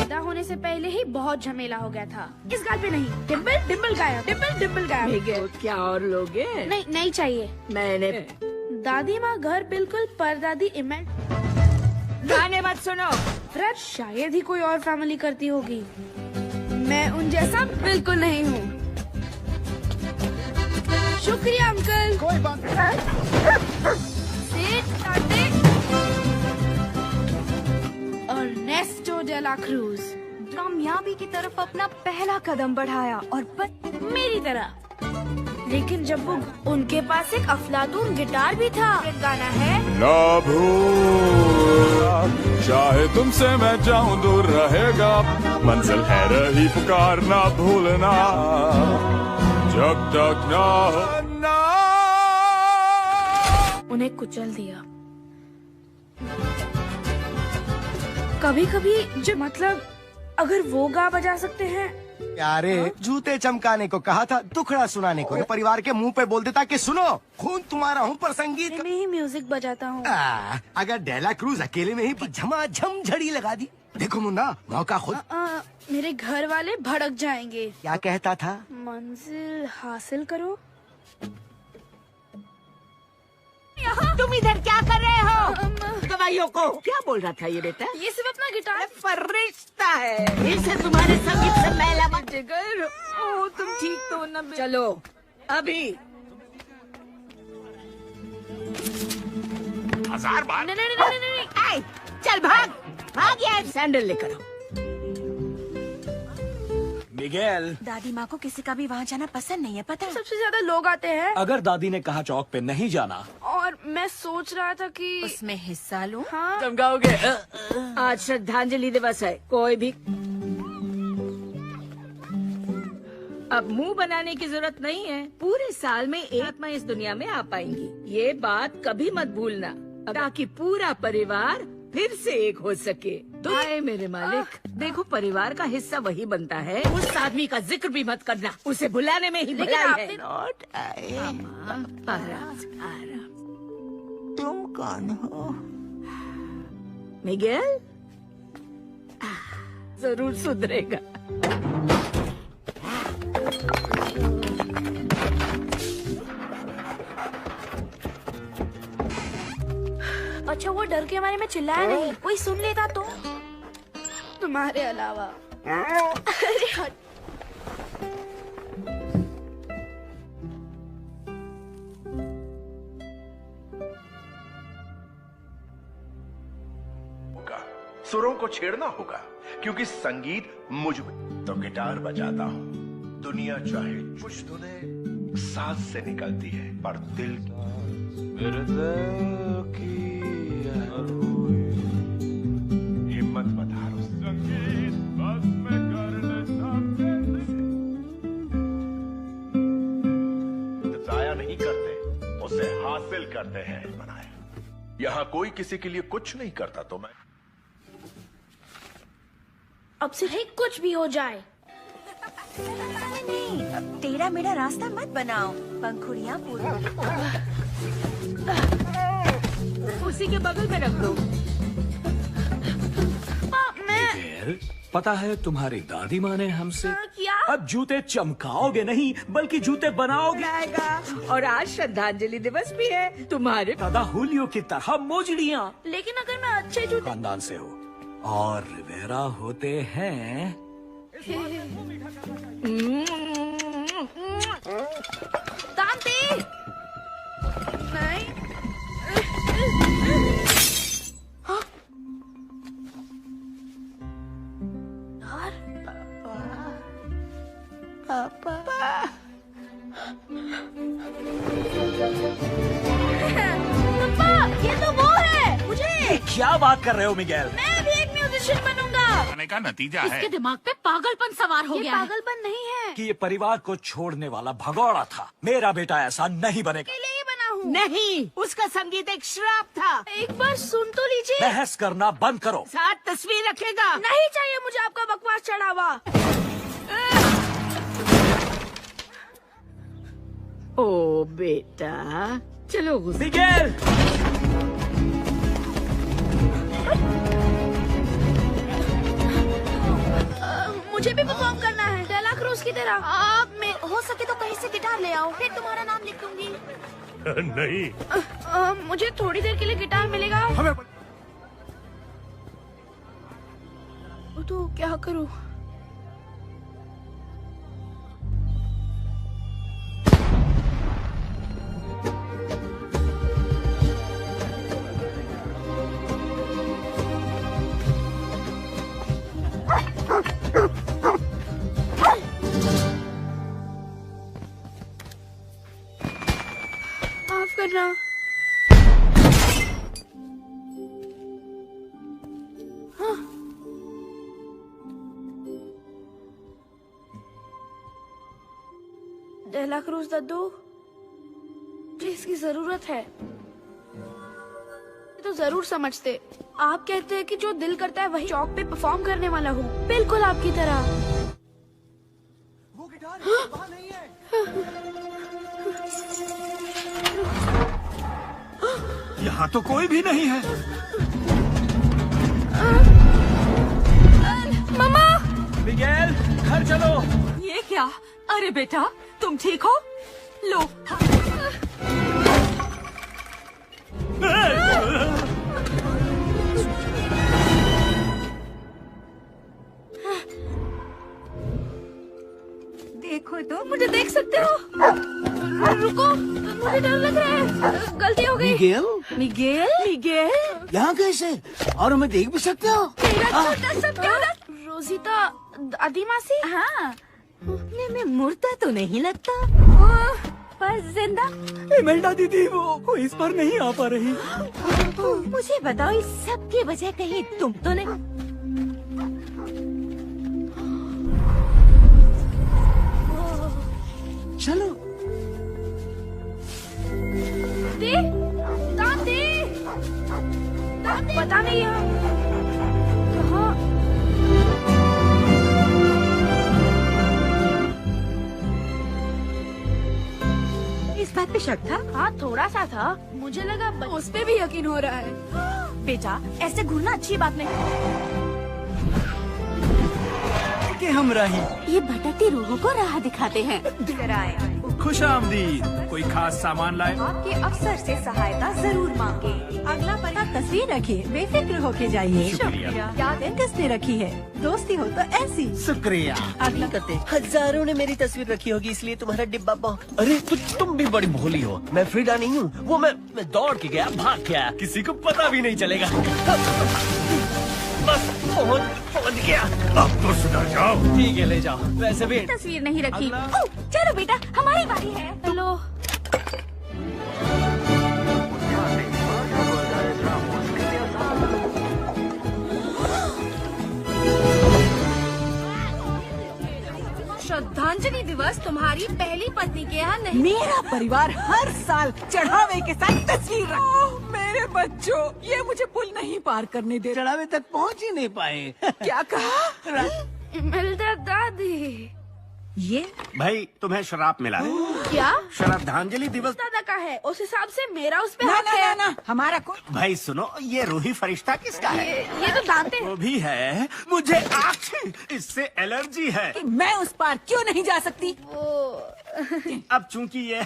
पैदा होने से पहले ही बहुत झमेला हो गया था। इस गाल पे नहीं, डिम्पल डिम्पल गायब, डिम्पल डिम्पल गायब। क्या और लोगे? नहीं नहीं चाहिए। मैंने दादी माँ घर बिल्कुल परदादी इमेज। गाने मत सुनो। फ्रेड शायद ही कोई और फैमिली करती होगी। मैं उन जैसा बिल्कुल नहीं हूँ। शुक्रिया अंकल। कोई बात नहीं। अर्नेस्टो डे ला क्रूज कामयाबी की तरफ अपना पहला कदम बढ़ाया और मेरी तरह। लेकिन जब वो उनके पास एक अफलातून गिटार भी था। गाना है ना भूलना, चाहे तुमसे मैं जाऊं दूर रहेगा, मंजिल है रही पुकार ना भूलना, जब तक ना हो ना। उन्हें कुचल दिया। कभी कभी जो मतलब अगर वो गा बजा सकते हैं। प्यारे जूते चमकाने को कहा था, दुखड़ा सुनाने को परिवार के मुंह पे बोल देता कि सुनो खून तुम्हारा हूँ पर संगीत मैं ही म्यूजिक बजाता हूँ। अगर डेला क्रूज अकेले में ही झमाझम झड़ी लगा दी। देखो मुन्ना, मौका खुद। मेरे घर वाले भड़क जाएंगे। क्या कहता था? मंजिल हासिल करो। तुम इधर क्या कर रहे हो? दवाइयों को क्या बोल रहा था ये बेटा? ये सिर्फ अपना गिटार फरिश्ता है, इसे तुम्हारे संगीत से मैला मत। जिगर, ओ तुम ठीक तो न? चलो अभी 1000 बार। नहीं नहीं नहीं नहीं नहीं। आई, चल भाग भाग यार, सैंडल लेकर आओ। मिगेल, दादी माँ को किसी का भी वहाँ जाना पसंद नहीं है, पता है? सबसे ज्यादा लोग आते हैं। अगर दादी ने कहा चौक पे नहीं जाना। और मैं सोच रहा था कि उसमें हिस्सा लूं? हाँ। तुम गाओगे? आज श्रद्धांजलि दिवस है, कोई भी अब मुंह बनाने की जरूरत नहीं है। पूरे साल में एक आत्मा इस दुनिया में आ पाएंगी, ये बात कभी मत भूलना, ताकि पूरा परिवार फिर से एक हो सके। आए मेरे मालिक, देखो परिवार का हिस्सा वही बनता है। उस आदमी का जिक्र भी मत करना, उसे बुलाने में ही भलाई है। लौट आए। आराम। तुम कौन हो? मिगेल जरूर सुधरेगा। अच्छा वो डर के मारे में चिल्लाया नहीं, कोई सुन लेता तो? तुम्हारे अलावा। अरे हट। सुरों को छेड़ना होगा, क्योंकि संगीत मुझ में। तो गिटार बजाता हूँ, दुनिया चाहे कुछ धुने सांस से निकलती है, पर दिल की हिम्मत मत हारो। संगीत बस में करने जाया नहीं करते, उसे हासिल करते हैं। बनाए यहाँ कोई किसी के लिए कुछ नहीं करता, तो मैं अब से ही कुछ भी हो जाए। नहीं, टेढ़ा मेढ़ा रास्ता मत बनाओ, पंखुड़ियाँ पूरी। उसी के बगल में रख दो। मिगेल, पता है तुम्हारी दादी माँ ने हमसे क्या? अब जूते चमकाओगे नहीं बल्कि जूते बनाओगे। और आज श्रद्धांजलि दिवस भी है तुम्हारे। दादा हुलियो की तरह मोजड़ियाँ। लेकिन अगर मैं अच्छे जूते खानदान से हो और रिवेरा होते हैं। तांती नहीं। पापा ये तो वो है। मुझे क्या बात कर रहे हो मिगेल? मैं भी एक म्यूजिशियन बनूंगा। आने का नतीजा है इसके दिमाग पे पागलपन सवार हो ये गया है। पागलपन नहीं है। कि ये परिवार को छोड़ने वाला भगौड़ा था। मेरा बेटा ऐसा नहीं बनेगा। अकेले ही बना हूँ। नहीं, उसका संगीत एक श्राप था। एक बार सुन तो लीजिए। बहस करना बंद करो। साथ तस्वीर रखेगा। नहीं चाहिए मुझे आपका बकवास चढ़ावा। ओ बेटा, चलो मिगेल, मुझे भी परफॉर्म करना है डेला क्रूज की तरह। आप में हो सके तो कहीं से गिटार ले आओ, फिर तुम्हारा नाम लिख दूंगी। नहीं, मुझे थोड़ी देर के लिए गिटार मिलेगा? हमें तो क्या करूं? माफ करना। डेला क्रूज दद्दू, मुझे इसकी जरूरत है। तो जरूर समझते। आप कहते हैं कि जो दिल करता है वही चौक पे परफॉर्म करने वाला हूँ, बिल्कुल आपकी तरह। वो गिटार वहाँ नहीं है। यहाँ तो कोई भी नहीं है। मम्मा, मिगेल, घर चलो। ये क्या? अरे बेटा, तुम ठीक हो? लो। देखो तो मुझे देख सकते हो? रुको, मुझे डर लग रहा है। गलती हो गई। मिगेल, मिगेल, यहाँ कैसे? और हमें देख भी सकते हो? मेरा छोटा सा प्यारा रोजीता दादी मासी। हाँ, में मुर्दा तो नहीं लगता, पर जिंदा। इमेल्डा दीदी वो इस पर नहीं आ पा रही। मुझे बताओ, इस सब की वजह कहीं तुम तो नहीं? चलो। दे, दाम दे, दाम दे। पता नहीं यहाँ कहाँ। इस बात पे शक था? हाँ, थोड़ा सा था। मुझे लगा उस पे भी यकीन हो रहा है। बेटा, ऐसे घूरना अच्छी बात नहीं। कि हम रही। ये भटकती रूहों को राह दिखाते हैं। खुश आमदीद। कोई खास सामान लाए? आपके अफसर से सहायता जरूर मांगे। अगला पता तस्वीर रखिए, बेफिक्र होके जाइए। शुक्रिया। याद है किसने रखी है? दोस्ती हो तो ऐसी। शुक्रिया। अगला करते हजारों ने मेरी तस्वीर रखी होगी, इसलिए तुम्हारा डिब्बा अरे तो तुम भी बड़ी भोली हो। मैं फ्रीडा नहीं हूँ, वो मैं दौड़ के गया, भाग के आया, किसी को पता भी नहीं चलेगा। बस पहुंच गया। अब तो सुधर जाओ। ठीक है, ले जाओ। वैसे भी तस्वीर नहीं रखी। ओह, चलो बेटा, हमारी बारी है। चलो। श्रद्धांजलि दिवस तुम्हारी पहली पत्नी के यहाँ नहीं। मेरा परिवार हर साल चढ़ावे के साथ तस्वीर रखता। मेरे बच्चों, ये मुझे पुल नहीं पार करने दे। चढ़ावे तक पहुँच ही नहीं पाए। क्या कहा? इमेल्डा दादी। ये भाई, तुम्हें शराब मिला है। क्या? श्रद्धांजलि दिवस। दादा का है, उस हिसाब से मेरा उस पे ना हक ना है। ना, हमारा कोई। भाई सुनो, ये रूही फरिश्ता किसका है? ये तो जानते हैं। वो भी है। मुझे इससे एलर्जी है। मैं उस पार क्यों नहीं जा सकती? अब चूंकि ये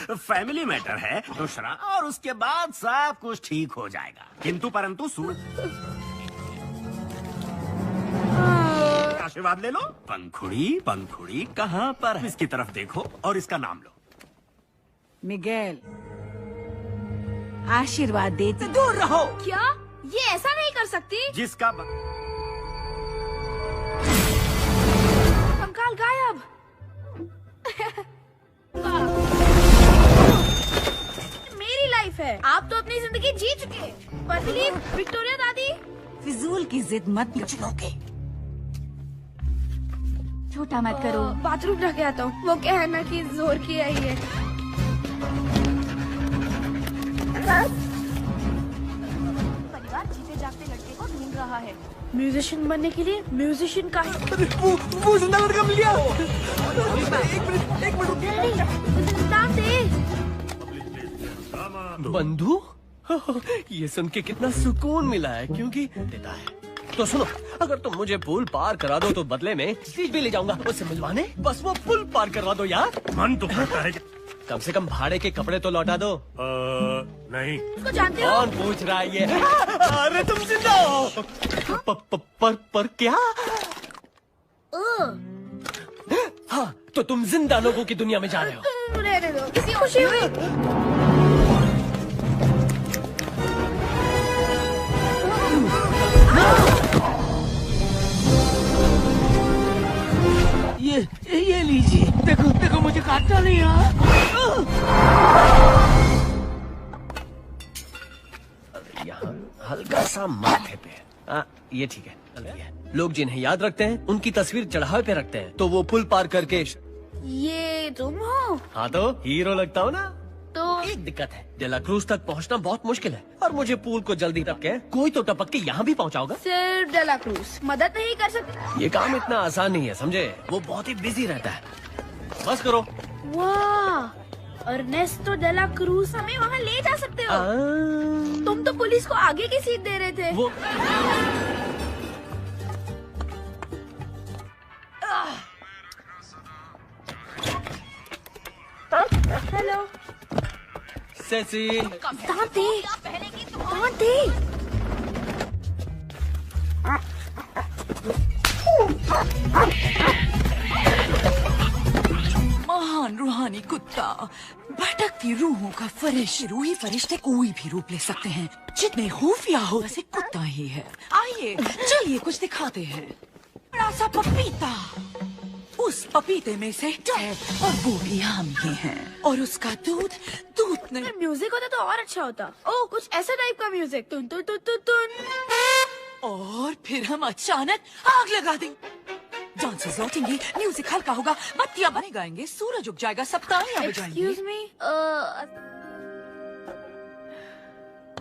फैमिली मैटर है तो शराब और उसके बाद सब कुछ ठीक हो जाएगा। किंतु परंतु आशीर्वाद ले लो। पंखुड़ी कहाँ पर है? इसकी तरफ देखो और इसका नाम लो। मिगेल, आशीर्वाद देती दूर रहो। क्या? ये ऐसा नहीं कर सकती। जिसका कंकाल गायब। मेरी लाइफ है, आप तो अपनी जिंदगी जी चुके। पतली विक्टोरिया दादी। फिजूल की जिद मत चुनोगे। छोटा मत करो। बाथरूम जाके आता हूँ। वो कहना कि जोर की आई है। परिवार जीते जागते लड़के को ढूंढ रहा है। म्यूजिशियन बनने के लिए म्यूजिशियन का वो जिंदा लड़का मिल गया। एक मिनट दाम दे। बंधु, ये सुन के कितना सुकून मिला है, क्योंकि देता है। तो सुनो, अगर तुम मुझे पुल पार करा दो तो बदले में स्टीज भी ले जाऊंगा उससे मिलवाने। बस वो पुल पार करवा दो यार। मन तो करता है। कम से कम भाड़े के कपड़े तो लौटा दो। नहीं। उसको जानते हो? कौन पूछ रहा है ये? अरे तुम जिंदा हो। पर क्या? हाँ, तो तुम जिंदा लोगों की दुनिया में जा रहे हो। रहने दो, किसी खुशी हुई। ये लीजिए। देखो देखो मुझे काटना नहीं यार। यहाँ हल्का सा माथे पे। ये ठीक है। लोग जिन्हें याद रखते हैं उनकी तस्वीर चढ़ावे पे रखते हैं, तो वो पुल पार करके। ये तुम हो? हाँ तो हीरो लगता हो ना। तो एक दिक्कत है, डेला क्रूज तक पहुँचना बहुत मुश्किल है और मुझे पुल को जल्दी टपके कोई तो टपक के यहाँ भी पहुँचाओगा। सिर्फ डेला क्रूज मदद नहीं कर सकते? ये काम इतना आसान नहीं है समझे, वो बहुत ही बिजी रहता है। बस करो। वाह, अर्नेस्टो डेला क्रूज हमें वहाँ ले जा सकते हो। तुम तो पुलिस को आगे की सीट दे रहे थे। वो हेलो सेसी। दांते, दांते। महान रूहानी कुत्ता, भटकती रूहों का फरिश्ता। रूही फरिश्ते कोई भी रूप ले सकते हैं, जितने खुफिया हो वैसे कुत्ता ही है। आइए चलिए कुछ दिखाते हैं। बड़ा सा पपीता, उस पपीते में से है और वो भी हम ही हैं। और उसका दूध नहीं। म्यूजिक होता तो और अच्छा होता। ओ, कुछ ऐसा टाइप का म्यूजिक। तुन तुन तुन तुन तुन। और फिर हम अचानक आग लगा देंगे। डांसर्स लौटेंगे, म्यूजिक हल्का होगा, बत्तियां बने गाएंगे, सूरज उग जाएगा, सब तालियां बजाएंगे। Excuse me,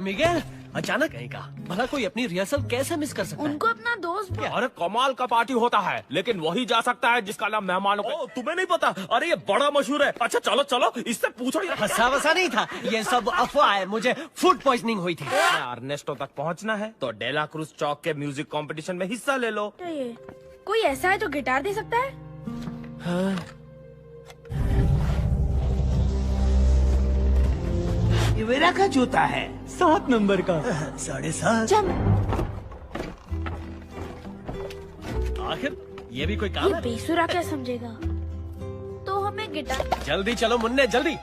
मिगेल, अचानक कहीं का भला कोई अपनी रिहर्सल कैसे मिस कर सकता है? उनको अपना दोस्त। अरे कमाल का पार्टी होता है, लेकिन वही जा सकता है जिसका नाम मेहमानों को। तुम्हें नहीं पता? अरे ये बड़ा मशहूर है। अच्छा चलो चलो, इससे पूछो। हंसा वसा नहीं था, ये सब अफवाह है। मुझे फूड पॉइजनिंग हुई थी। अर्नेस्टो तक पहुंचना है तो डेला क्रूज चौक के म्यूजिक कंपटीशन में हिस्सा ले लो। तो ये कोई ऐसा है जो गिटार दे सकता है? हाँ। ये मेरा का जूता है, 7 नंबर का। 7.5। आखिर ये भी कोई काम ये है? बेसुरा क्या समझेगा? तो हमें गिटार। जल्दी चलो मुन्ने, जल्दी।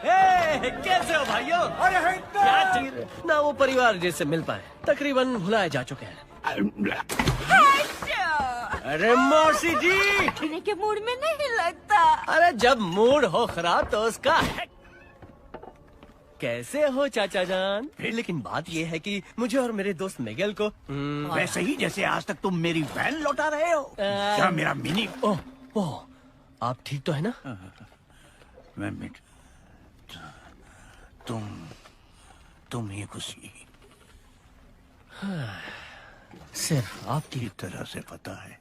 हे, कैसे हो भाइयों? क्या चाहिए? ना वो परिवार जिससे मिल पाए, तकरीबन भुलाए जा चुके हैं। अरे मौसी जी, पीने के मूड में नहीं लगता। अरे जब मूड हो खराब तो उसका है। कैसे हो चाचा जान? लेकिन बात ये है कि मुझे और मेरे दोस्त मिगेल को वैसे ही जैसे आज तक तुम मेरी वैन लौटा रहे हो। क्या मेरा मिनी? ओह, आप ठीक तो है ना? मैं तुम ही खुशी। सिर्फ आपकी तरह से पता है।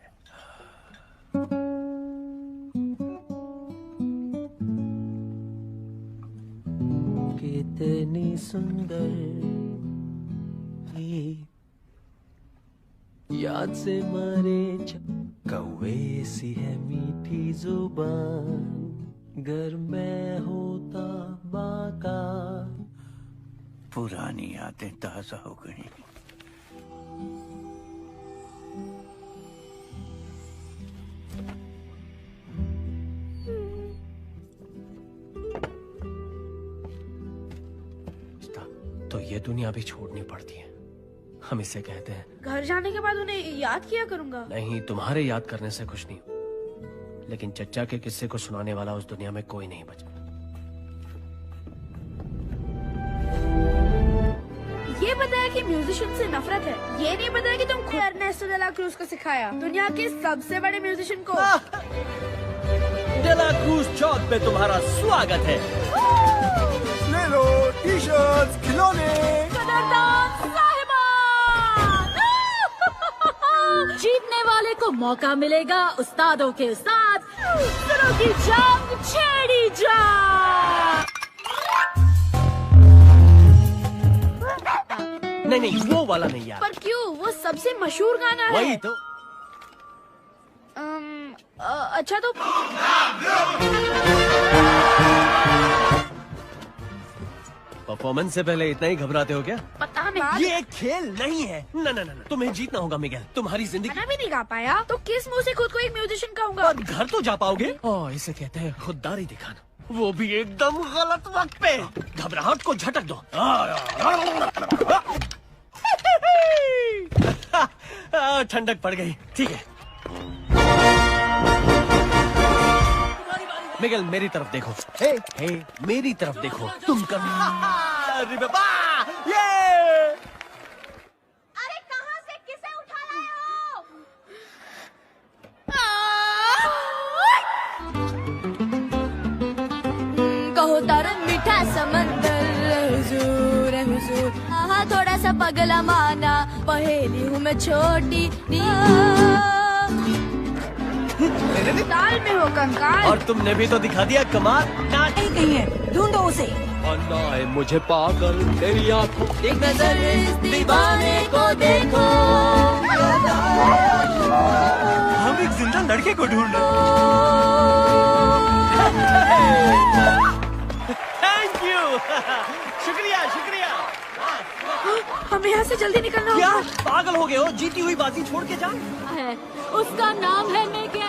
कितनी सुंदर याद से मारे कौवे सी है मीठी जुबान, घर में होता बाका। पुरानी यादें ताजा हो गई। तो ये दुनिया भी छोड़नी पड़ती है, हम इसे कहते हैं। घर जाने के बाद उन्हें याद किया करूंगा। नहीं, तुम्हारे याद करने से कुछ नहीं, लेकिन चच्चा के किस्से को सुनाने वाला उस दुनिया में कोई नहीं बचा। ये बताया कि म्यूजिशियन से नफरत है, ये नहीं बताया कि तुम खुद अर्नेस्टो डेला क्रूज को सिखाया, दुनिया के सबसे बड़े म्यूजिशियन को। डेला क्रूज चौक पे तुम्हारा स्वागत है। ले लो टी-शर्ट्स, खिलौने। जीतने वाले को मौका मिलेगा उस्तादों के साथ दूसरों की जंग छेड़ी जा। नहीं, वो वाला नहीं यार। पर क्यों? वो सबसे मशहूर गाना है। वही तो। अच्छा तो परफॉर्मेंस से पहले इतना ही घबराते हो क्या? पता नहीं। ये एक खेल नहीं है। ना ना ना, तुम्हें जीतना होगा मिगेल। तुम्हारी जिंदगी गाना भी नहीं गा पाया तो किस मुंह से खुद को एक म्यूजिशियन कहूंगा? पर घर तो जा पाओगे। ओह, इसे कहते हैं खुददारी दिखाना, वो भी एकदम गलत वक्त पे। घबराहट को झटक दो। ठंडक पड़ गई। ठीक है मिगेल, मेरी तरफ देखो। हे, मेरी तरफ देखो। तुम कभी अरे बाबा, ये अरे कहाँ से किसे उठा लाए हो? कहो तारा मीठा समंदर हुजूर है हुजूर, हाँ थोड़ा सा पगला माना, पहेली हूँ मैं छोटी ताल में हो कंकाल। और तुमने भी तो दिखा दिया कमाल। नहीं है, ढूंढो उसे। अन्ना है मुझे पागल तेरी आंखों। एक नजर इस दीवाने को देखो, हम एक जिंदा लड़के को ढूंढ रहे हैं। Thank you. शुक्रिया शुक्रिया। हमें यहाँ से जल्दी निकलना क्या होगा। पागल हो गए हो? जीती हुई बाजी छोड़ के जाओ। उसका नाम है मिगेल।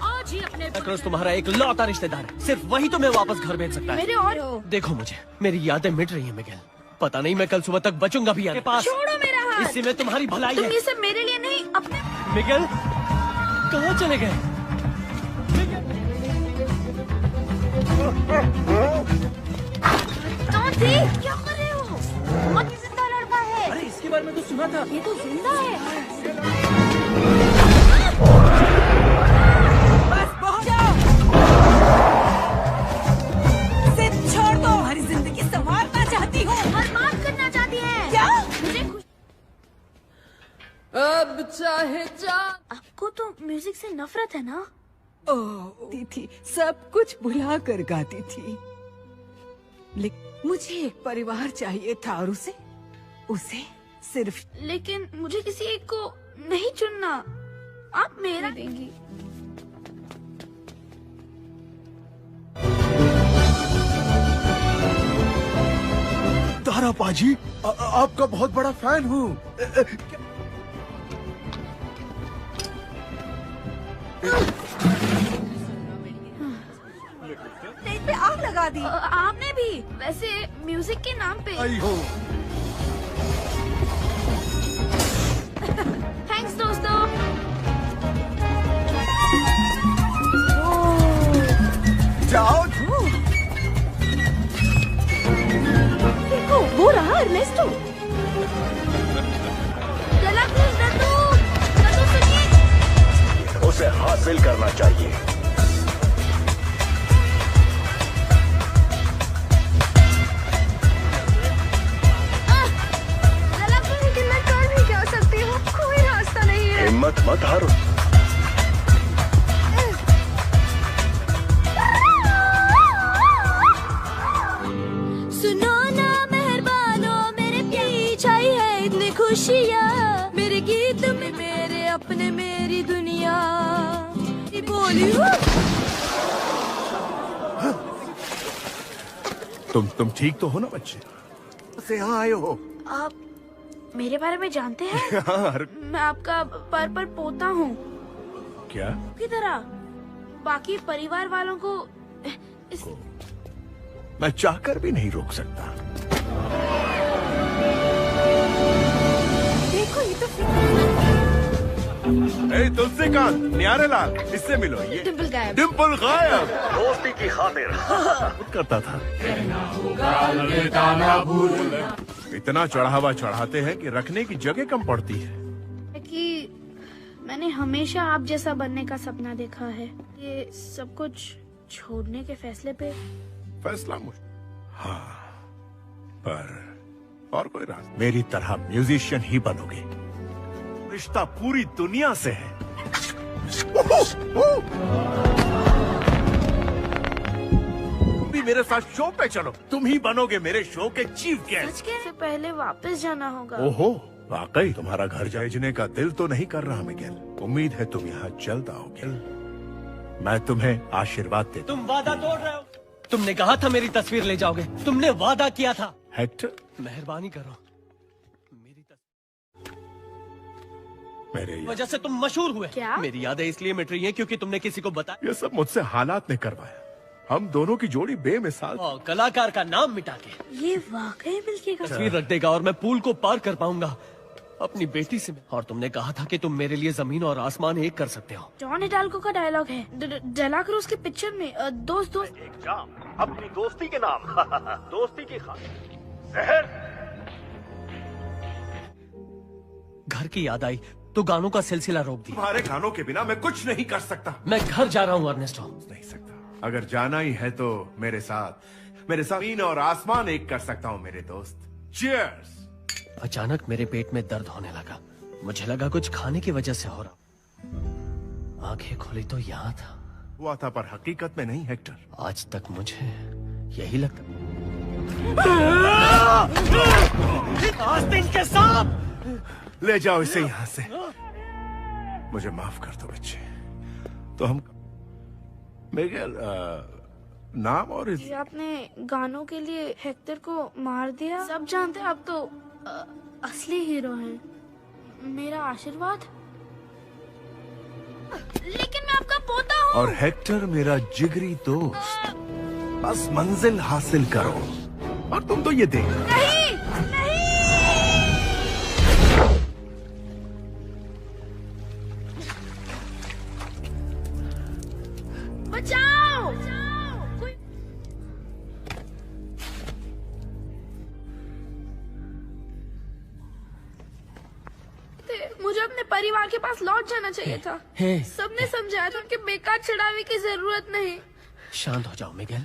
आज ही अपने क्रॉस तुम्हारा एक लौता रिश्तेदार है, सिर्फ वही तुम्हें वापस घर भेज सकता है। मेरे और देखो मुझे, मेरी यादें मिट रही हैं मिगेल। पता नहीं मैं कल सुबह तक बचूंगा भी आपके पास। छोड़ो मेरा हाथ। इसी में तुम्हारी भलाई तुम है। ये सब मेरे लिए नहीं अपने। मिगेल कहाँ चले गए? क्या कर रहे हो? बहुत ही जिंदा लड़का है। अरे इसके बारे में तो सुना था। ये तो जिंदा है। बस पहुंच जाओ। सिर्फ छोड़ दो। हमारी जिंदगी संवारना चाहती हूँ। और माफ करना चाहती है। क्या? मुझे खुश अब चाहे आपको तो म्यूजिक से नफरत है ना? ओह थी, सब कुछ भुला कर गाती थी, लेकिन मुझे एक परिवार चाहिए था और उसे सिर्फ। लेकिन मुझे किसी एक को नहीं चुनना। आप मेरा देंगी। तारा पाजी, आपका बहुत बड़ा फैन हूँ। स्टेज पे आग लगा दी। आपने भी। वैसे म्यूजिक के नाम पे। आई हो। थैंक्स दोस्तों। जाओ। देखो वो रहा अर्नेस्टो। चला प्लीज नंदू, नंदू सुनिए। उसे हासिल करना चाहिए। चला प्लीज, लेकिन मैं कर भी क्या सकती हूँ? कोई रास्ता नहीं है। हिम्मत मत हारो। सुनो ना मेहरबानो, मेरे पीछे आई है इतनी खुशियाँ, मेरे गीत में मेरे अपने मेरी दुनिया बोली। तुम ठीक तो हो ना बच्चे? से यहाँ आए हो? आप मेरे बारे में जानते हैं? यार मैं आपका पर पोता हूँ क्या? की तरह। बाकी परिवार वालों को मैं चाहकर भी नहीं रोक सकता। देखो ये तो तुलसीकांत, न्यारे लाल, इससे मिलो। ये डिम्पल गायब। डिम्पल गायब दोस्ती की खातिर करता था। इतना चढ़ावा चढ़ाते हैं कि रखने की जगह कम पड़ती है। कि मैंने हमेशा आप जैसा बनने का सपना देखा है। ये सब कुछ छोड़ने के फैसले पे फैसला हाँ, पर और कोई रास्ता? मेरी तरह म्यूजिशियन ही बनोगे। रिश्ता पूरी दुनिया से है। भी मेरे साथ शो पे चलो, तुम ही बनोगे मेरे शो के चीफ गेस्ट। से पहले वापस जाना होगा। ओहो, वाकई तुम्हारा घर भेजने का दिल तो नहीं कर रहा मिगेल। उम्मीद है तुम यहाँ जल्द आओगे। मैं तुम्हें आशीर्वाद देता तुम वादा तोड़ रहे हो। तुमने कहा था मेरी तस्वीर ले जाओगे, तुमने वादा किया था। हेक्टर, मेहरबानी करो, मेरी मेरे वजह से तुम मशहूर हुए। क्या? मेरी यादें इसलिए मिट रही हैं क्योंकि तुमने किसी को बताया। ये सब मुझसे हालात ने करवाया। हम दोनों की जोड़ी बेमिसाल। और कलाकार का नाम मिटा के ये वाकई मिल्की का तस्वीर रख देगा और मैं पूल को पार कर पाऊंगा अपनी बेटी से। और तुमने कहा था कि तुम मेरे लिए जमीन और आसमान एक कर सकते हो। जॉन हिडाल्गो का डायलॉग है डेला क्रूज के पिक्चर में। दोस्त दोस्त एक जाम अपनी दोस्ती के नाम दोस्ती की खातिर जहर। घर की याद आई तो गानों का सिलसिला रोक दिया। तुम्हारे गानों के बिना मैं कुछ नहीं कर सकता। मैं घर जा रहा हूँ अर्नेस्टो। नहीं सकता। अगर जाना ही है तो मेरे साथ जमीन और आसमान एक कर सकता हूँ मेरे दोस्त। चीयर्स। अचानक मेरे पेट में दर्द होने लगा। मुझे लगा कुछ खाने की वजह से हो रहा। आंखें खोली तो यहाँ था। हुआ था पर हकीकत में नहीं हेक्टर। आज तक मुझे यही लगता। आस्तीन के सांप! ले जाओ इसे यहाँ से। मुझे माफ कर दो बच्चे। तो हम मिगेल, नाम और जी, आपने गानों के लिए हेक्टर को मार दिया। सब जानते हैं आप तो असली हीरो हैं। मेरा आशीर्वाद। लेकिन मैं आपका पोता हूँ। और हेक्टर मेरा जिगरी दोस्त। बस मंजिल हासिल करो और तुम तो ये देख। नहीं, नहीं। बचाओ! कोई- मुझे अपने परिवार के पास लौट जाना चाहिए था। सबने समझाया था कि बेकार चढ़ावे की जरूरत नहीं। शांत हो जाओ मिगेल।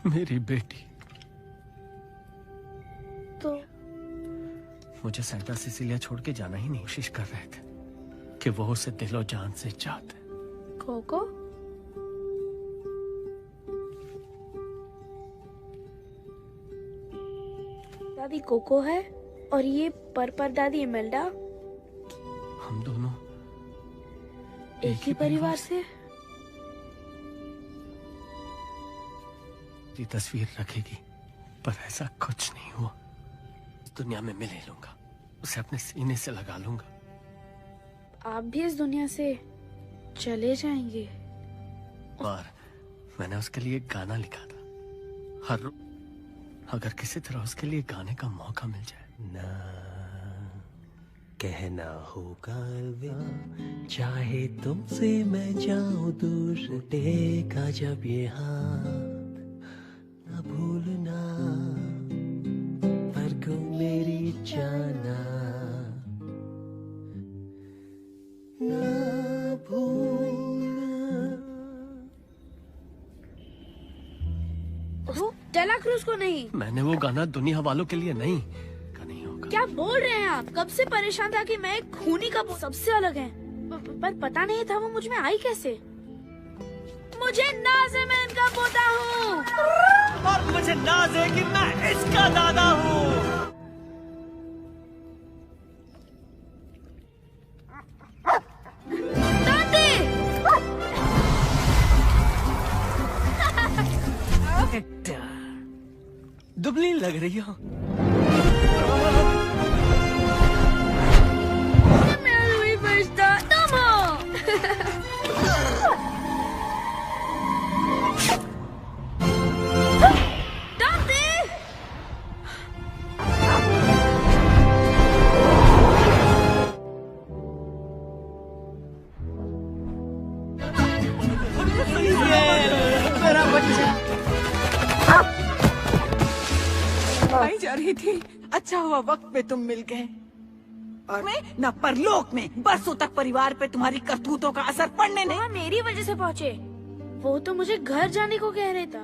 मेरी बेटी। तो मुझे सेंटा सिसिलिया छोड़ के जाना ही नहीं। कोशिश कर रहे थे कि वो उसे दिलो जान से चाहते। कोको? दादी कोको है और ये पर दादी इमेल्डा। हम दोनों एक ही परिवार से। ये तस्वीर रखेगी पर ऐसा कुछ नहीं हुआ। इस दुनिया में मिले लूंगा, उसे अपने सीने से लगा लूंगा। आप भी इस दुनिया से चले जाएंगे। और मैंने उसके लिए एक गाना लिखा था। हर अगर किसी तरह उसके लिए गाने का मौका मिल जाए। ना कहना होगा अलविदा, चाहे तुमसे मैं जाऊं दूर, टेका जब ये हाथ, न भूलना पर को मेरी जाना, न भूलना। डेला क्रूज को नहीं। मैंने वो गाना दुनिया वालों के लिए नहीं का नहीं होगा। क्या बोल रहे हैं आप? कब से परेशान था कि मैं एक खूनी का सबसे अलग है, पर पता नहीं था वो मुझ में आई कैसे। मुझे नाज है मैं इनका पोता हूँ और मुझे नाज है कि मैं इसका दादा हूँ। दुबली लग रही हो। मैं हुई बचता तुम हो। दादी! मेरा बच्चा आई जा रही थी। अच्छा हुआ वक्त पे तुम मिल गए। और मैं न परलोक में बरसों तक परिवार पे तुम्हारी करतूतों का असर पड़ने नहीं। वहाँ मेरी वजह से पहुँचे। वो तो मुझे घर जाने को कह रहे था।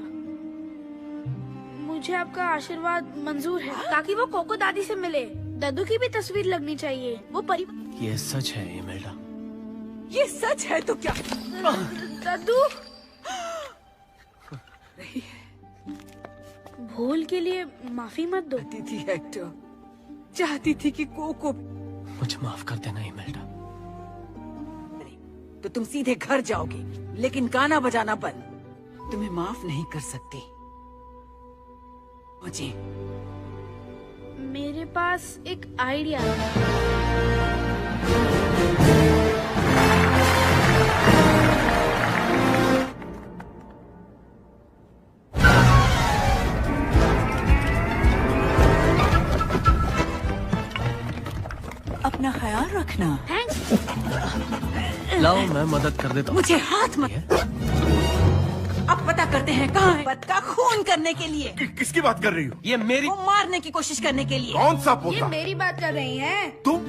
मुझे आपका आशीर्वाद मंजूर है ताकि वो कोको दादी से मिले। दादू की भी तस्वीर लगनी चाहिए। वो ये सच है इमेल्डा। ये सच है तो क्या? दादू भूल के लिए माफी मत दो। चाहती थी हेक्टर, चाहती थी कि कोको। मुझे माफ कर देना इमेल्डा। तो तुम सीधे घर जाओगी, लेकिन गाना बजाना बंद। तुम्हें माफ नहीं कर सकती मुझे। मेरे पास एक आइडिया है। अपना ख्याल रखना। थैंक्स। लाओ मैं मदद कर देता हूँ। मुझे हाथ मत। अब पता करते हैं कहाँ है पोता का खून करने के लिए। किसकी बात कर रही हो? ये मेरी वो मारने की कोशिश करने के लिए। कौन सा ये पोता? मेरी बात कर रही हैं। तुम?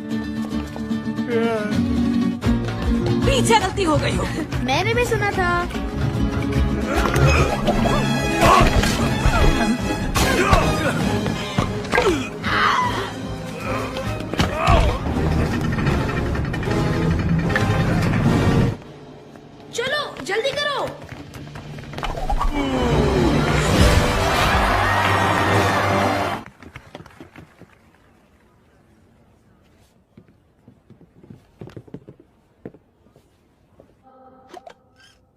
पीछे गलती हो गई हो। मैंने भी सुना था। चलो जल्दी करो।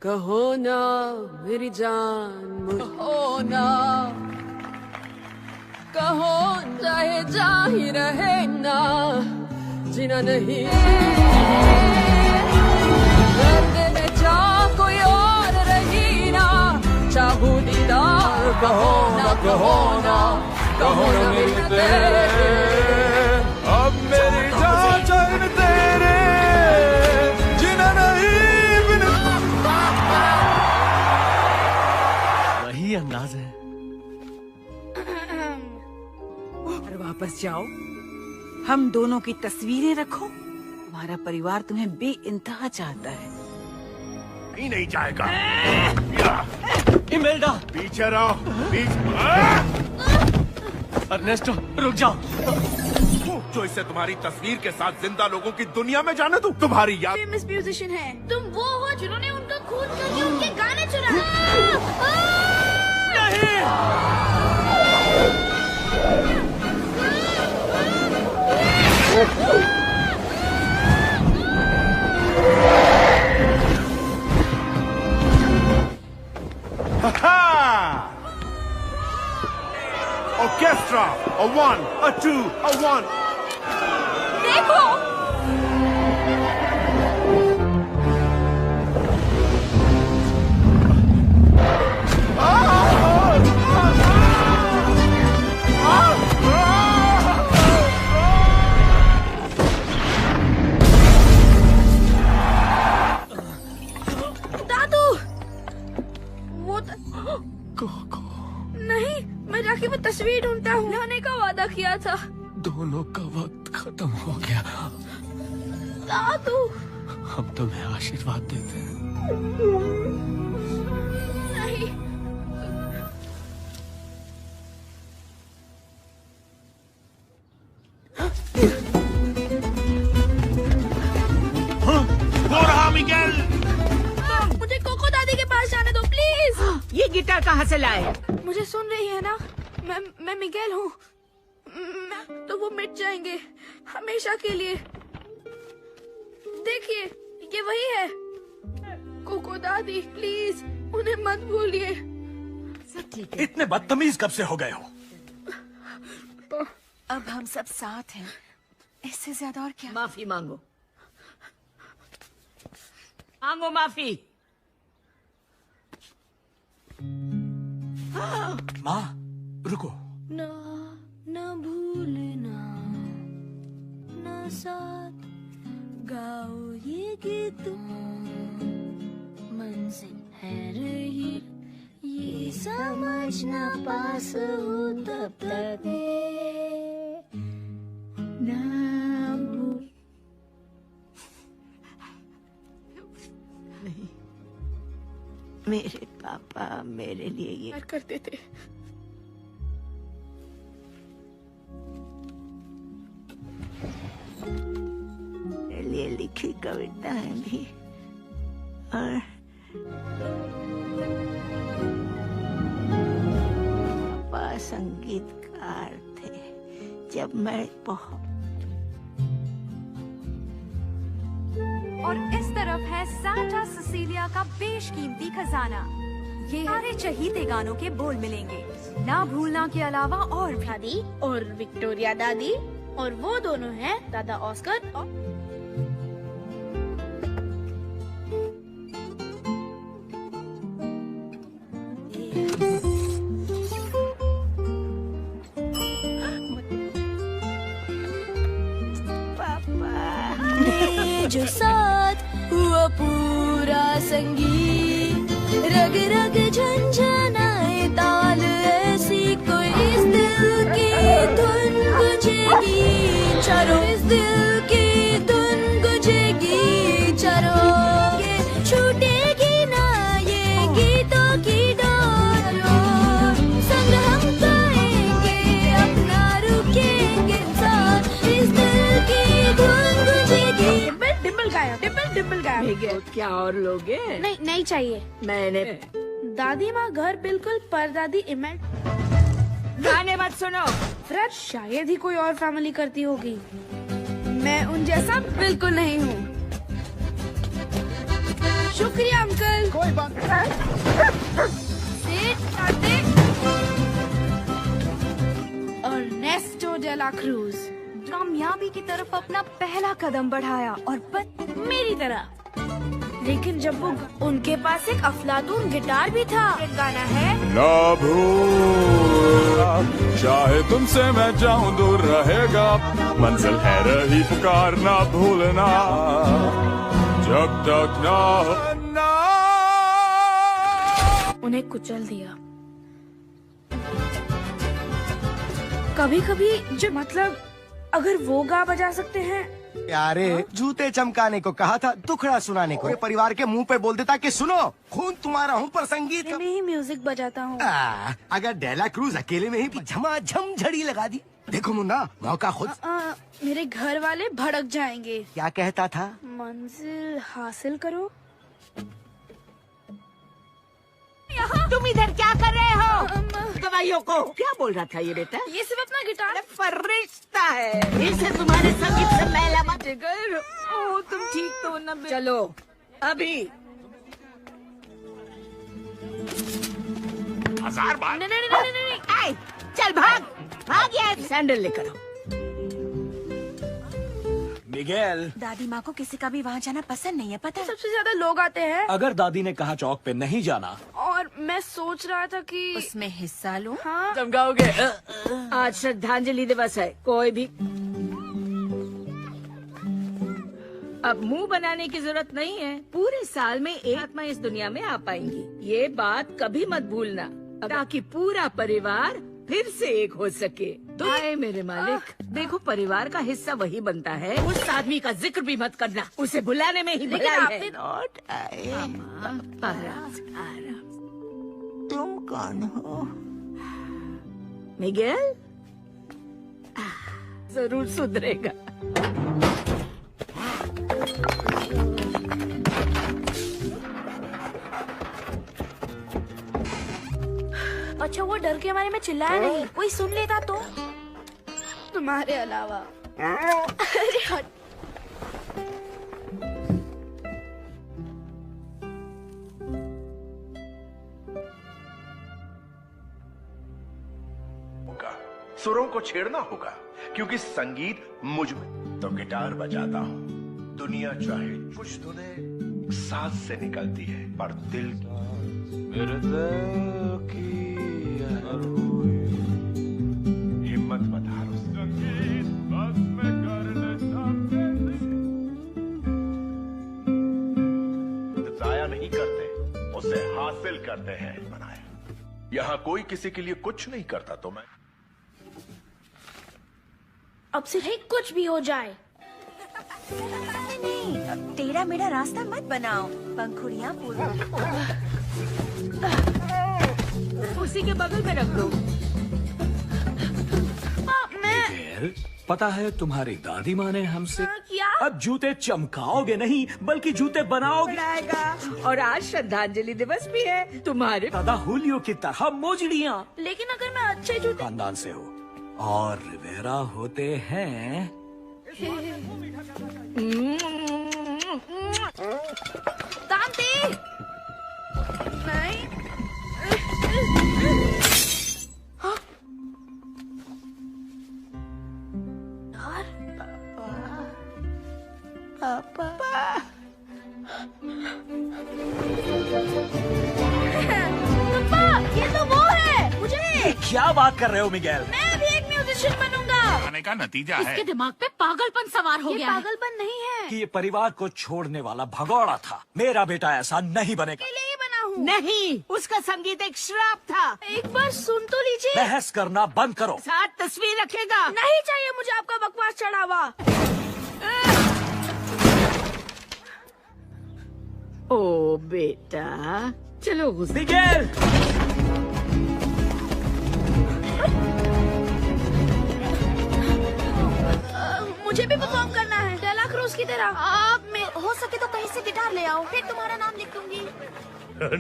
कहो ना मेरी जान मुझे, कहो ना, कहो चाहे जा ही रहे ना, जीना नहीं दर्द में जा कोई और रही ना, चाहू दीदार कहो ना, कहो ना, कहो ना मेरी तेरे, अब मेरी जान चैन तेरे जीना नहीं बिन। वही अंदाज है। और वापस जाओ, हम दोनों की तस्वीरें रखो। तुम्हारा परिवार तुम्हें बेइंतहा चाहता है। नहीं जाएगा। इमेल्डा पीछे रहो, पीछे। अर्नेस्टो रुक जाओ। जो इसे तुम्हारी तस्वीर के साथ जिंदा लोगों की दुनिया में जाने दूं। तुम्हारी याद। फेमस म्यूजिशियन है। तुम वो हो जिन्होंने उनका खून करके उनके गाने चुराए। Orchestra, a 1, a 2, a 1. देखो दादू, वो नहीं, मैं जाके वो तस्वीर ढूंढता हूँ। लाने का वादा किया था। दोनों का वक्त खत्म हो गया। दादू हम तुम्हें आशीर्वाद देते हैं। नहीं, वो रहा मिगेल। मुझे कोको दादी के पास जाने दो प्लीज। ये गिटार कहाँ से लाए? मुझे सुन रही है ना? मैं मिगेल हूँ। तो वो मिट जाएंगे हमेशा के लिए। देखिए ये वही है। कोको दादी प्लीज उन्हें मत भूलिए। सब ठीक है। इतने बदतमीज कब से हो गए हो? अब हम सब साथ हैं। इससे ज्यादा और क्या? माफी मांगो, मांगो माफी। माँ रुको। ना ना भूलना, ना साथ गाओ ये गीत, मंजिल है रही ये समझना, पास हो तब तक ना भूल। नहीं, मेरे पापा मेरे लिए ये करते थे। मेरे लिए लिखी कविताएं भी और जब मैं बहुत और इस तरफ है सांता सिसिलिया का बेशकीमती खजाना। ये सारे चहीते गानों के बोल मिलेंगे, ना भूलना के अलावा और भी। दादी और विक्टोरिया दादी, और वो दोनों हैं दादा ऑस्कर और जो साथ हुआ पूरा संगीत, रग रग झंझनाए ताल, ऐसी कोई इस दिल की धुन गुजेगी चारों, इस दिल की धुन गुजेगी चारों, ये छूटेगी ना ये गीतों की डोर, संग हम गाएंगे अपना रुकेंगे साथ, इस दिल की धुन गुजेगी। डिम्पल गायब। क्या और लोगे? नहीं चाहिए। मैंने दादी माँ घर बिल्कुल परदादी इमेज। गाने मत सुनो। फ्रेड शायद ही कोई और फैमिली करती होगी, मैं उन जैसा बिल्कुल नहीं हूँ। शुक्रिया अंकल। कोई बात अर्नेस्टो डे ला क्रूज कामयाबी की तरफ अपना पहला कदम बढ़ाया और मेरी तरह। लेकिन जब वो उनके पास एक अफलातून गिटार भी था। गाना है ना भूलना, चाहे तुमसे मैं जाऊं दूर रहेगा, मंजिल है रही पुकार ना भूलना, जब तक ना उन्हें कुचल दिया। कभी कभी जो मतलब अगर वो गा बजा सकते हैं। यारे जूते चमकाने को कहा था, दुखड़ा सुनाने को परिवार के मुंह पे बोल देता कि सुनो खून तुम्हारा हूँ पर संगीत मैं ही म्यूजिक बजाता हूँ। अगर डेला क्रूज अकेले में ही झमाझम झड़ी लगा दी। देखो मुन्ना, मौका खुद। मेरे घर वाले भड़क जाएंगे। क्या कहता था? मंजिल हासिल करो। तुम इधर क्या कर रहे हो? दवाइयों को क्या बोल रहा था ये बेटा? ये सिर्फ अपना गिटार फरिश्ता है, इसे तुम्हारे संगीत से मैला मत कर। ओ तुम ठीक तो न? चलो अभी 1000 बार। नहीं। आए, चल भाग यार, सैंडल लेकर आओ। मिगेल, दादी माँ को किसी का भी वहाँ जाना पसंद नहीं है, पता है? सबसे ज्यादा लोग आते हैं। अगर दादी ने कहा चौक पे नहीं जाना, और मैं सोच रहा था कि उसमें हिस्सा लूं। हाँ। चमकाओगे। आज श्रद्धांजलि दिवस है, कोई भी अब मुंह बनाने की जरूरत नहीं है। पूरे साल में एक आत्मा इस दुनिया में आ पाएंगी, ये बात कभी मत भूलना, ताकि पूरा परिवार फिर से एक हो सके। आए मेरे मालिक, देखो परिवार का हिस्सा वही बनता है। उस आदमी का जिक्र भी मत करना, उसे बुलाने में ही भलाई है। लौट आए। आराम। तुम कौन हो? मिगेल? जरूर सुधरेगा। अच्छा वो डर के मारे में चिल्लाया नहीं, कोई सुन लेता तो? तुम्हारे अलावा। अरे हट। सुरों को छेड़ना होगा क्योंकि संगीत मुझ में। तो गिटार बजाता हूँ, दुनिया चाहे कुछ धुनें सांस से निकलती है, पर दिल की हिम्मत मत हारो। जाया नहीं करते, उसे हासिल करते हैं। बनाए यहाँ कोई किसी के लिए कुछ नहीं करता, तो मैं अब से ही कुछ भी हो जाए। नहीं, टेढ़ा मेढ़ा रास्ता मत बनाओ, पंखुड़ियाँ उसी के बगल में रख दो। पता है तुम्हारी दादी माँ ने हमसे क्या? अब जूते चमकाओगे नहीं बल्कि जूते बनाओगे। और आज श्रद्धांजलि दिवस भी है। तुम्हारे दादा हुलियो की तरह मोजड़ियाँ। लेकिन अगर मैं अच्छे जूते खानदान से हो और रिवेरा होते हैं तांती नहीं। पापा ये तो वो है। मुझे क्या बात कर रहे हो मिगेल? मैं भी एक म्यूजिशियन बनूंगा। आने का नतीजा है इसके दिमाग पे पागलपन सवार हो ये गया है। पागलपन नहीं है। कि ये परिवार को छोड़ने वाला भगौड़ा था। मेरा बेटा ऐसा नहीं बनेगा। के लिए बना हूँ। नहीं, उसका संगीत एक श्राप था। एक बार सुन तो लीजिए। बहस करना बंद करो। साथ तस्वीर रखेगा। नहीं चाहिए मुझे आपका बकवास चढ़ावा। ओ बेटा, चलो गुस्से। मिगेल! मुझे भी परफॉर्म करना है डेला क्रूज की तरह। आप में हो सके तो कहीं से गिटार ले आओ, फिर तुम्हारा नाम लिख दूंगी।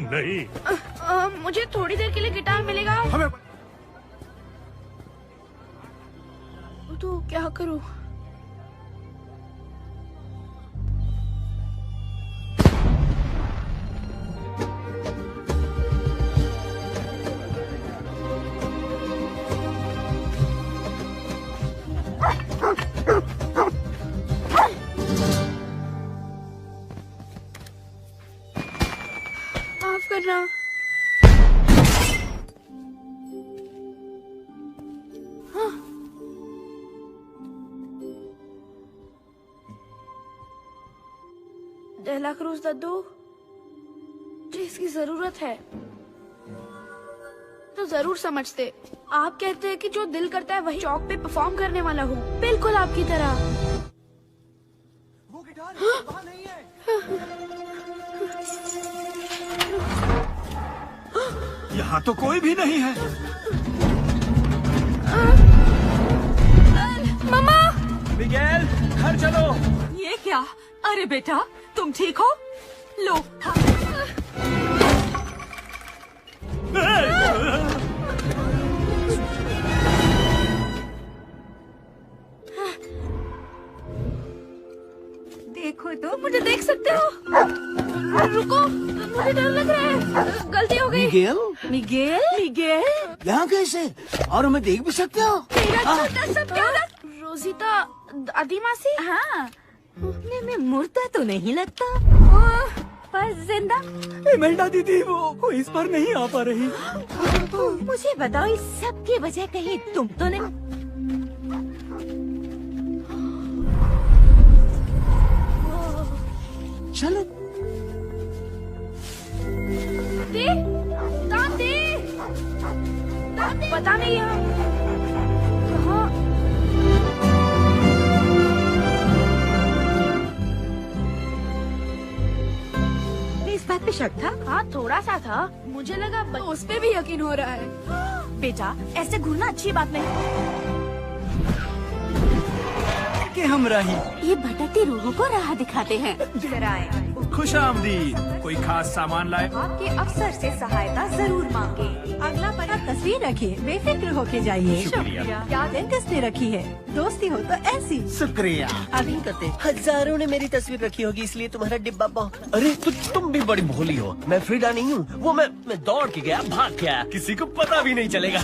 नहीं। मुझे थोड़ी देर के लिए गिटार मिलेगा? हमें तो क्या करूं? माफ करना। डेला क्रूज दद्दू, मुझे इसकी जरूरत है तो जरूर समझते। आप कहते हैं कि जो दिल करता है वही चौक पे परफॉर्म करने वाला हूँ, बिल्कुल आपकी तरह। वो गिटार वहाँ नहीं है। यहाँ तो कोई भी नहीं है। मम्मा! मिगेल, घर चलो। ये क्या? अरे बेटा, तुम ठीक हो? लो। देखो तो मुझे देख सकते हो। रुको, मुझे डर लग रहा है। गलती हो गई। मिगेल? मिगेल? यहाँ कैसे? और हमें देख भी सकते हो? मेरा छोटा सा प्यारा रोजिता दादी मासी। हाँ, में मुर्दा तो नहीं लगता, पर जिंदा। इमेल्डा दीदी वो इस बार नहीं आ पा रही। मुझे बताओ, इस सब की वजह कहीं तुम तो नहीं? चलो। दादी, पता नहीं यहाँ कहाँ। इस बात पे शक था? हाँ थोड़ा सा था। मुझे लगा उस पे भी यकीन हो रहा है। बेटा ऐसे घूरना अच्छी बात नहीं। के हम रही। ये भटकती रूहों को राह दिखाते हैं। खुश आमदीद। कोई खास सामान लाए? आपके अफसर से सहायता जरूर मांगे। अगला पता तस्वीर रखिए, बेफिक्र होके जाइए। शुक्रिया। क्या डेंटिस्ट ने रखी है? दोस्ती हो तो ऐसी। शुक्रिया। अभी करते। हजारों ने मेरी तस्वीर रखी होगी इसलिए तुम्हारा डिब्बा अरे तुम भी बड़ी भोली हो। मैं फ्रीडा नहीं हूँ। वो मैं दौड़ के गया, भाग के आया, किसी को पता भी नहीं चलेगा।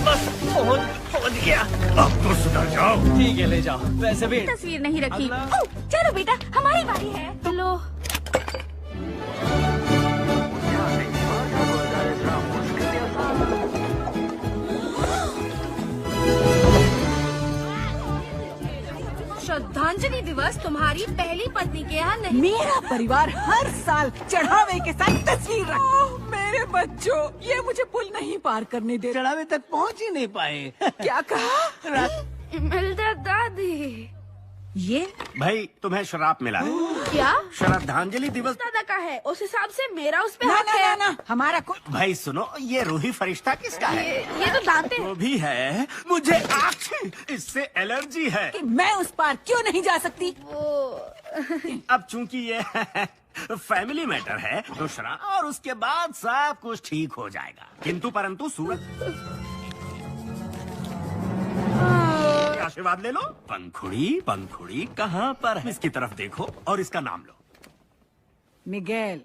बस पहुंच गया। अब तो सुधर जाओ। ठीक है ले जाओ। वैसे भी तस्वीर नहीं रखी। चलो बेटा हमारी बारी है। चलो। श्रद्धांजलि दिवस तुम्हारी पहली पत्नी के यहाँ नहीं। मेरा परिवार हर साल चढ़ावे के साथ तस्वीर रखता। मेरे बच्चों, ये मुझे पुल नहीं पार करने दे। चढ़ावे तक पहुंच ही नहीं पाए। क्या कहा? इमेल्डा दादी। ये भाई तुम्हें शराब मिला है। क्या? श्रद्धांजलि दिवस दादा का है, उस हिसाब से मेरा उस पे ना हक ना है। ना, हमारा को। भाई सुनो, ये रूही फरिश्ता किसका है? ये तो दांते। वो भी है। मुझे इससे एलर्जी है। कि मैं उस पार क्यों नहीं जा सकती? अब चूंकि ये फैमिली मैटर है तो शराब और उसके बाद सब कुछ ठीक हो जाएगा। किंतु परंतु सूरज आशीर्वाद ले लो। पंखुड़ी पंखुड़ी कहाँ पर है? इसकी तरफ देखो और इसका नाम लो। मिगेल,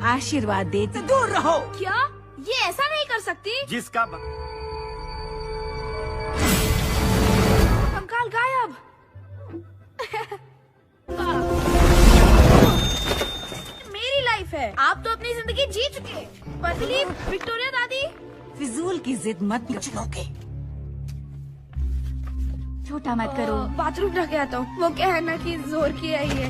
आशीर्वाद देती। दूर रहो। क्या ये ऐसा नहीं कर सकती? जिसका कंकाल गायब। मेरी लाइफ है, आप तो अपनी जिंदगी जी चुके। पतली विक्टोरिया दादी। फिजूल की जिद मत चुनोगे। छोटा मत करो। बाथरूम ढक के आता हूँ। वो क्या है ना कि जोर की आई है।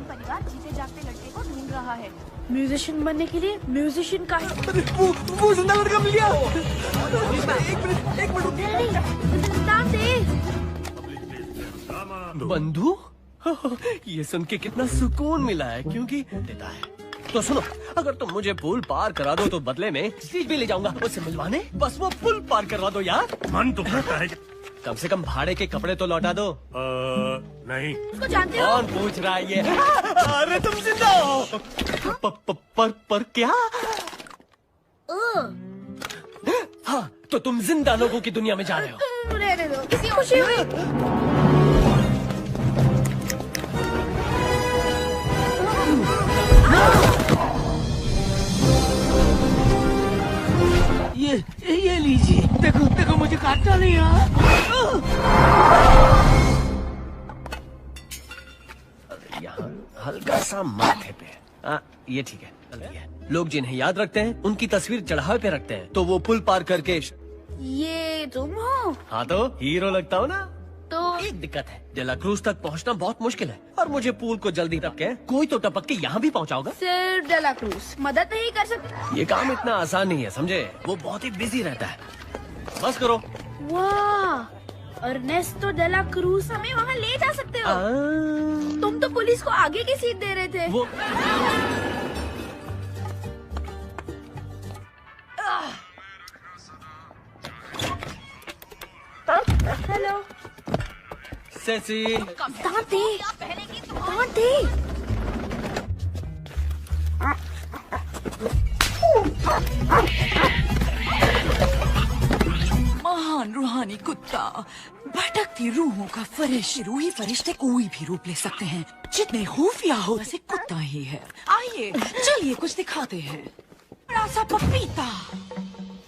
परिवार जीते जागते लड़के को ढूंढ रहा है। म्यूजिशियन बनने के लिए म्यूजिशियन का वो जिंदा लड़का मिल गया। एक मिनट दाम दे। बंधु, ये सुन के कितना सुकून मिला है, क्योंकि देता है। तो सुनो, अगर तुम मुझे पुल पार करा दो तो बदले में स्टीज भी ले जाऊंगा उससे मिलवाने। बस वो पुल पार करवा दो यार। मन तो करता है। कम से कम भाड़े के कपड़े तो लौटा दो। नहीं। उसको जानते हो? कौन पूछ रहा है ये? अरे तुम जिंदा हो। पर क्या? हाँ, तो तुम जिंदा लोगों की दुनिया में जा रहे हो। रहने दो, किसी खुशी हुई। ये लीजिए। देखो देखो, मुझे काटना नहीं यार। यहाँ हल्का सा माथे पे। ये ठीक है। लोग जिन्हें याद रखते हैं उनकी तस्वीर चढ़ावे पे रखते हैं, तो वो पुल पार करके। ये तुम हो? हाँ, तो हीरो लगता हो ना। तो एक दिक्कत है, डेला क्रूज तक पहुँचना बहुत मुश्किल है, और मुझे पुल को जल्दी टपके कोई तो टपक के यहाँ भी पहुँचाओगा। सिर्फ डेला क्रूज मदद नहीं कर सकती। ये काम इतना आसान नहीं है, समझे? वो बहुत ही बिजी रहता है। बस करो। वाह, अर्नेस्टो डेला क्रूज हमें वहाँ ले जा सकते हो। तुम तो पुलिस को आगे की सीट दे रहे थे। वो हेलो सेसी। दांत दे, दांत दे। महान रूहानी कुत्ता, भटकती रूहों का फरिश्ता। रूही फरिश्ते कोई भी रूप ले सकते हैं, जितने खुफिया हो वैसे कुत्ता ही है। आइए चलिए कुछ दिखाते हैं। बड़ा सा पपीता,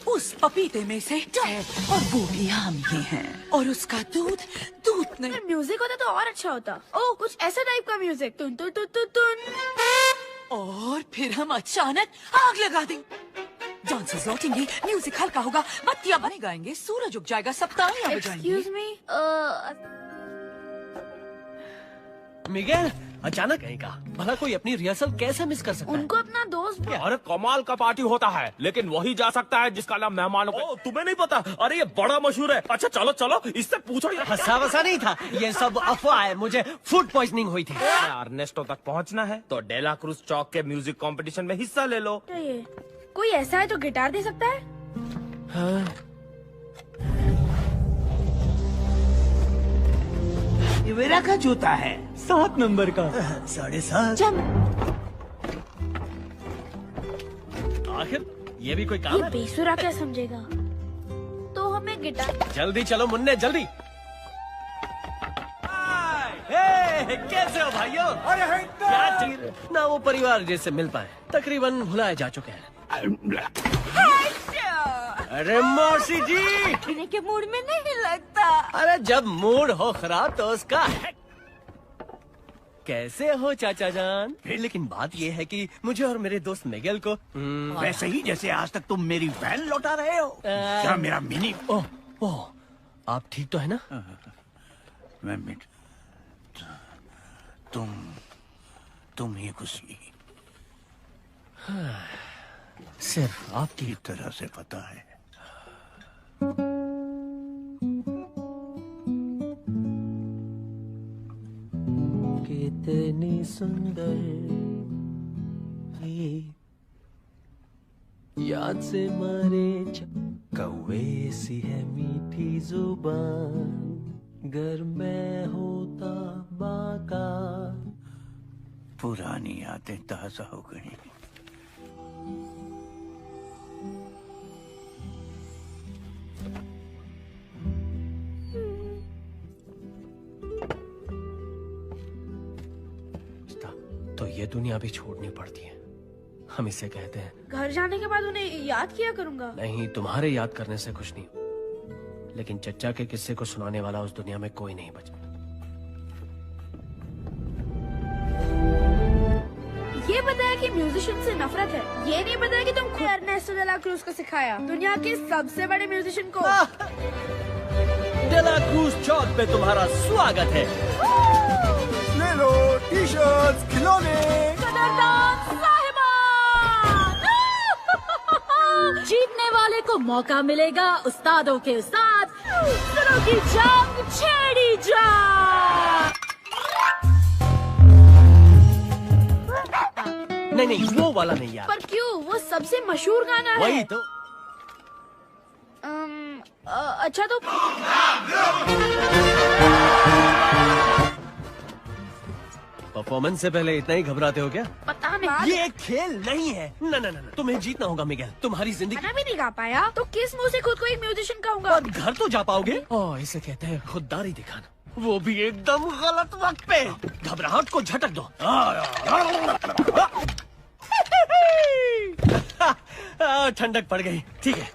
उस पपीते में से है और वो भी हम ही हैं, और उसका दूध नहीं। म्यूजिक होता तो और अच्छा होता। ओ, कुछ ऐसा टाइप का म्यूजिक। तुन तुन तुन तुन तुन। और फिर हम अचानक आग लगा देंगे। डांसर्स लौटेंगे, म्यूजिक हल्का होगा, बत्तियां बने गाएंगे, सूरज उग जाएगा, सब तालियां बजाएंगे। एक्सक्यूज मी, मिगेल, अचानक कहीं का भला कोई अपनी रिहर्सल कैसे मिस कर सकता है? उनको अपना दोस्त। अरे कमाल का पार्टी होता है, लेकिन वही जा सकता है जिसका नाम मेहमानों को। तुम्हें नहीं पता? अरे ये बड़ा मशहूर है। अच्छा चलो चलो, इससे पूछो। हंसा वसा नहीं था, ये सब अफवाह है। मुझे फूड पॉइजनिंग हुई थी। अर्नेस्टो तक पहुंचना है तो डेला क्रूज चौक के म्यूजिक कंपटीशन में हिस्सा ले लो। कोई ऐसा है तो गिटार दे सकता है? हाँ। ये मेरा का जूता है, 7 नंबर का। 7.5। आखिर ये भी कोई काम ये है? बेसुरा क्या समझेगा? तो हमें गिटार। जल्दी चलो मुन्ने, जल्दी। हे, कैसे हो भाइयों? क्या चीज ना वो परिवार जैसे मिल पाए, तकरीबन भुलाए जा चुके हैं। अरे मौसी जी, पीने के मूड में नहीं लगता। अरे जब मूड हो खराब तो उसका कैसे हो चाचा जान? लेकिन बात ये है कि मुझे और मेरे दोस्त मिगेल को वैसे ही जैसे आज तक तुम मेरी वैन लौटा रहे हो। क्या मेरा मिनी? ओह, आप ठीक तो है ना? मैं मिट तुम ही खुशी। सिर्फ आपकी तरह से पता है। कितनी सुंदर याद से मारे कौवे सी है मीठी जुबान, घर में होता बाका। पुरानी यादें ताजा हो गई। ये दुनिया भी छोड़नी पड़ती है। हम इसे कहते हैं घर जाने के बाद उन्हें याद किया करूंगा। नहीं, तुम्हारे याद करने से कुछ नहीं, लेकिन चच्चा के किस्से को सुनाने वाला उस दुनिया में कोई नहीं बचा। ये बताया कि म्यूजिशियन से नफरत है, ये नहीं बताया कि तुम खुद एर्नेस्टो डे ला क्रूज को सिखाया, दुनिया के सबसे बड़े म्यूजिशियन को। डे ला क्रूज चौक पे तुम्हारा स्वागत है। ले लो टी शर्ट, खिलौने। जीतने वाले को मौका मिलेगा उस्तादों के उस्ताद सुरों की जंग छेड़ी जा। नहीं, वो वाला नहीं यार। पर क्यों? वो सबसे मशहूर गाना है। वही तो। अच्छा तो परफॉर्मेंस से पहले इतना ही घबराते हो क्या? पता नहीं। ये खेल नहीं है। न, तुम्हें जीतना होगा मिगेल। तुम्हारी जिंदगी गाना भी नहीं गा पाया तो किस मुंह से खुद को एक म्यूजिशियन कहूंगा? और घर तो जा पाओगे? ओह, इसे कहते हैं खुददारी दिखाना, वो भी एकदम गलत वक्त पे। घबराहट को झटक दो। ठंडक पड़ गई। ठीक है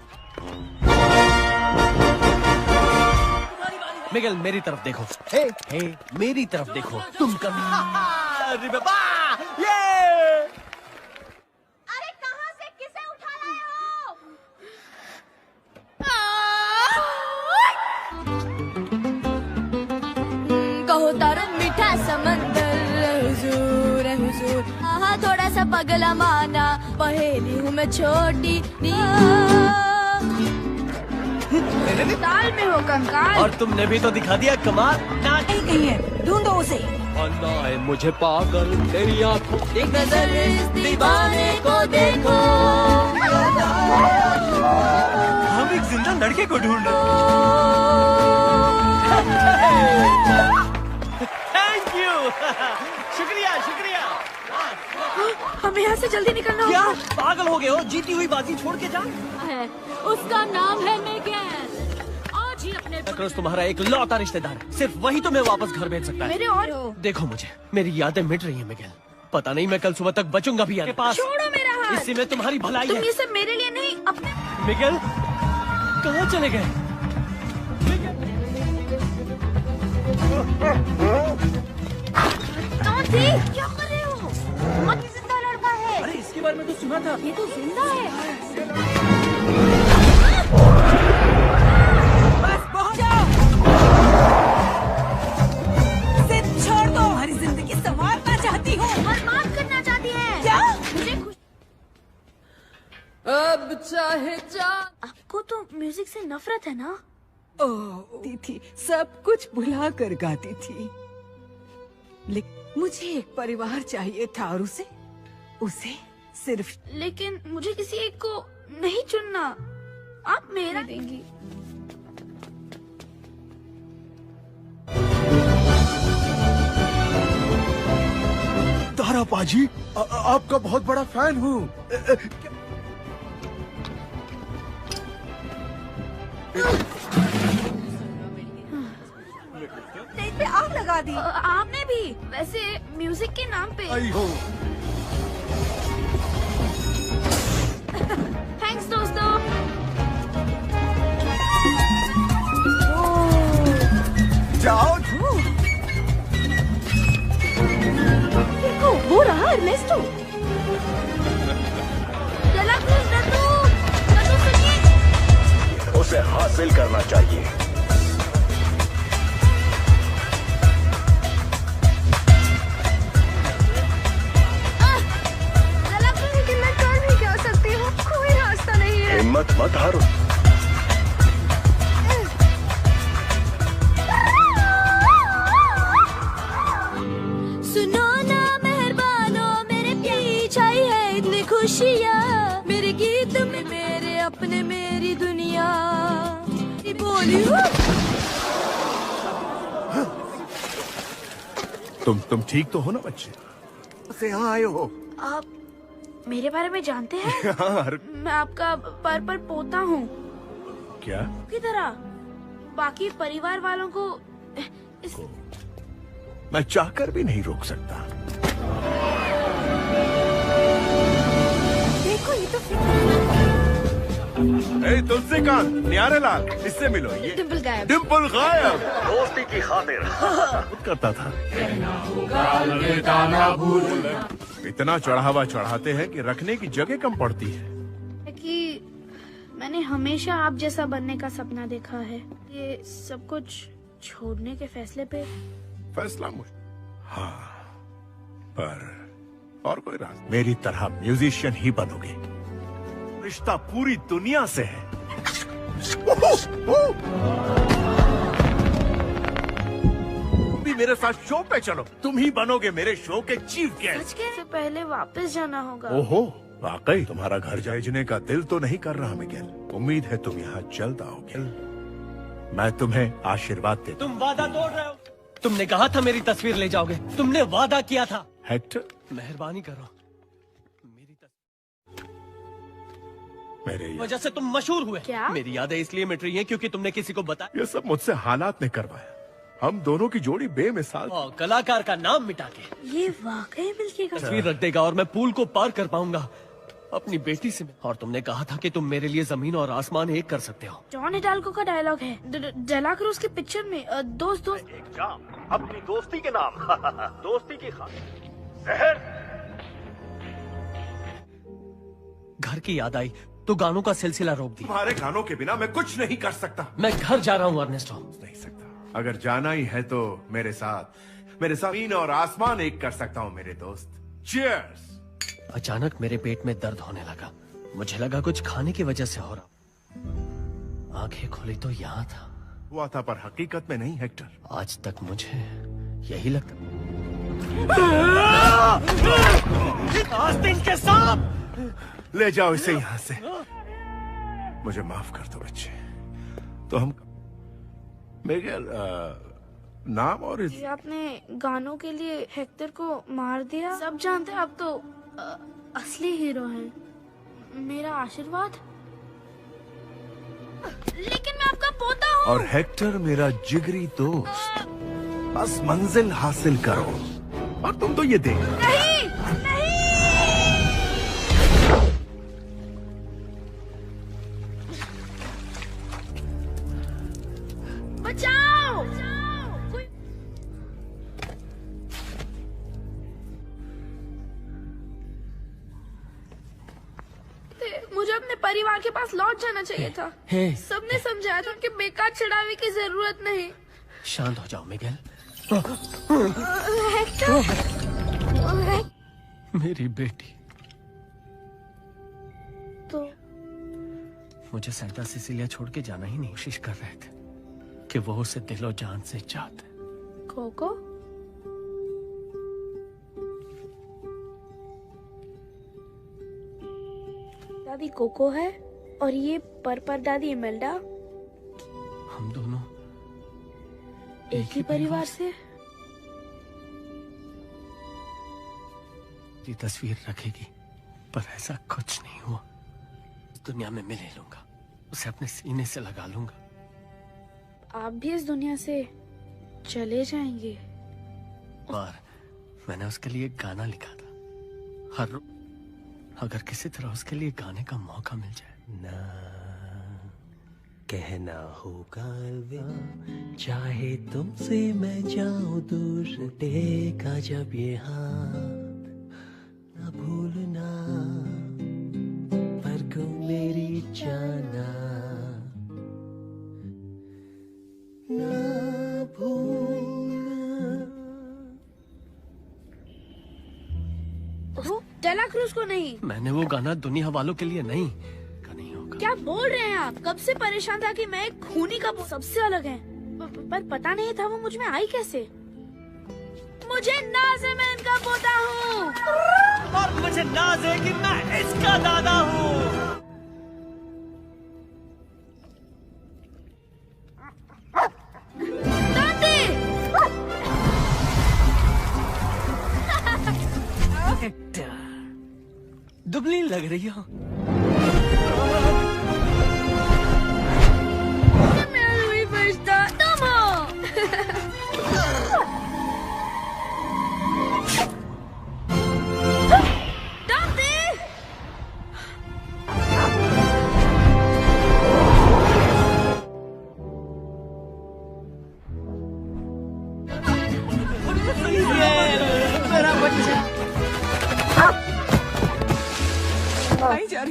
मिगेल, मेरी तरफ देखो। हे, मेरी तरफ देखो। तुम कभी अरे कहाँ से किसे उठा लाए हो? कहो तारो मीठा समंदर हुजूर हुजूर, हाँ थोड़ा सा पगला माना, पहेली हूँ मैं छोटी ताल में हो कंकाल। और तुमने भी तो दिखा दिया कमाल। कहीं है, ढूंढो उसे। अन्ना मुझे पागल तेरी आंखों, एक नजर इस दीवाने को देखो। हम एक जिंदा लड़के को ढूंढ रहे। Thank you. शुक्रिया। हमें यहाँ से जल्दी निकलना क्या होगा। पागल हो गए हो? जीती हुई बाजी छोड़ के जा। है उसका नाम है मिगेल। आज ही अपने क्रूज तुम्हारा एक लौता रिश्तेदार है, सिर्फ वही तुम्हें वापस घर भेज सकता है। मेरे और देखो मुझे, मेरी यादें मिट रही हैं मिगेल। पता नहीं मैं कल सुबह तक बचूंगा भी यार के पास। छोड़ो मेरा हाथ। इसी में तुम्हारी भलाई तुम है। ये सब मेरे लिए नहीं अपने। मिगेल कहाँ चले गए? कौन थी? क्या कर रहे हो? बहुत जिंदा लड़का है। अरे इसके बारे में तो सुना था। ये तो जिंदा है। बस पहुंच जाओ। सिर्फ छोड़ दो। हमारी जिंदगी संवारना चाहती हूँ। बर्बाद करना चाहती है। क्या? मुझे खुश। अब चाहे जा। आपको तो म्यूजिक से नफरत है ना? थी सब कुछ भुला कर गाती थी, लेकिन मुझे एक परिवार चाहिए था और उसे सिर्फ। लेकिन मुझे किसी एक को नहीं चुनना। आप मेरा देंगी। तारा पाजी, आपका बहुत बड़ा फैन हूँ। स्टेज पे आग लगा दी। आपने भी। वैसे म्यूजिक के नाम पे। आई हो। थैंक्स दोस्तों। जाओ। देखो वो रहा एर्नेस्टो। डे ला क्रूज, नन्नू सुनिए। उसे हासिल करना चाहिए। डे ला क्रूज, लेकिन मैं कर भी क्या सकती हूँ? कोई रास्ता नहीं है। हिम्मत मत हारो। सुनो ना मेहरबानो, मेरे पीछे आई है इतनी खुशियाँ। मेरे गीत में मेरे अपने, मेरी दुनिया बोली। तुम ठीक तो हो ना बच्चे? से यहाँ आए हो? आप मेरे बारे में जानते हैं? हाँ। मैं आपका पर पोता हूँ। क्या? की तरह बाकी परिवार वालों को मैं चाहकर भी नहीं रोक सकता। तुलसीकांत, न्यारे लाल, इससे मिलो। ये डिम्पल गायब। डिम्पल गायब। दोस्ती की खातिर करता था। इतना चढ़ावा चढ़ाते हैं कि रखने की जगह कम पड़ती है। कि मैंने हमेशा आप जैसा बनने का सपना देखा है। ये सब कुछ छोड़ने के फैसले पे फैसला हाँ, पर और कोई रास्ता। मेरी तरह म्यूजिशियन ही बनोगे। रिश्ता पूरी दुनिया से है। भी मेरे साथ शो पे चलो, तुम ही बनोगे मेरे शो के चीफ गेस्ट। सच कहने से पहले वापस जाना होगा। ओहो, वाकई तुम्हारा घर भेजने का दिल तो नहीं कर रहा मिगेल। उम्मीद है तुम यहाँ जल्द आओगे। मैं तुम्हें आशीर्वाद देता। तुम वादा तोड़ रहे हो। तुमने कहा था मेरी तस्वीर ले जाओगे। तुमने वादा किया था। हेक्टर, मेहरबानी करो। मेरे वजह से तुम मशहूर हुए। क्या? मेरी यादें इसलिए मिट रही हैं क्योंकि तुमने किसी को बताया। ये सब मुझसे हालात ने करवाया। हम दोनों की जोड़ी बेमिसाल। कलाकार का नाम मिटा के ये वाकई मिलके का तस्वीर रख देगा और मैं पूल को पार कर पाऊंगा अपनी बेटी से। और तुमने कहा था कि तुम मेरे लिए जमीन और आसमान एक कर सकते हो। जॉन हिडाल्गो का डायलॉग है डेला क्रूज की पिक्चर में। दोस्त एक जाम अपनी दोस्ती के नाम दोस्ती की खातिर जहर। घर की याद आई तो गानों का सिलसिला रोक दिया। तुम्हारे गानों के बिना मैं कुछ नहीं कर सकता। मैं घर जा रहा हूँ अर्नेस्टो। नहीं सकता। अगर जाना ही है तो मेरे साथ जमीन और आसमान एक कर सकता हूँ मेरे दोस्त। चीयर्स। अचानक मेरे पेट में दर्द होने लगा। मुझे लगा कुछ खाने की वजह से हो रहा। आंखें खोली तो यहाँ था। हुआ था पर हकीकत में नहीं हेक्टर। आज तक मुझे यही लगता। आस्तीन के सांप! ले जाओ इसे यहाँ से। मुझे माफ कर दो बच्चे। तो हम मिगेल नाम और आपने गानों के लिए हेक्टर को मार दिया। सब जानते हैं आप तो असली हीरो हैं। मेरा आशीर्वाद। लेकिन मैं आपका पोता हूँ। और हेक्टर मेरा जिगरी दोस्त। बस मंजिल हासिल करो और तुम तो ये देख। नहीं, नहीं। बचाओ! मुझे अपने परिवार के पास लौट जाना चाहिए था। सबने समझाया था कि बेकार चढ़ावे की जरूरत नहीं। शांत हो जाओ मिगेल। मेरी बेटी। तो मुझे सेंटा सिसिलिया छोड़ के जाना ही नहीं। कोशिश कर रहे थे कि वो उसे दिलो जान से चाहते। कोको? दादी कोको है और ये पर दादी इमेल्डा। हम दोनों एक ही परिवार से। ये तस्वीर रखेगी पर ऐसा कुछ नहीं हुआ। इस दुनिया में मैं ले लूंगा, उसे अपने सीने से लगा लूंगा। आप भी इस दुनिया से चले जाएंगे। पर मैंने उसके लिए एक गाना लिखा था। हर अगर किसी तरह उसके लिए गाने का मौका मिल जाए। ना कहना होगा अलविदा, चाहे तुमसे मैं जाऊं दूर, टूटेगा जब ये हाथ, ना भूलना पर को मेरी जाना, ना भूलना। डेला क्रूज को नहीं। मैंने वो गाना दुनिया वालों के लिए नहीं। क्या बोल रहे हैं आप? कब से परेशान था कि मैं एक खूनी का सबसे अलग है, पर पता नहीं था वो मुझ में आई कैसे। मुझे नाज है, मैं इनका पोता हूँ। और मुझे नाज है कि मैं इसका दादा हूँ। दुबली लग रही हो। तुम हो।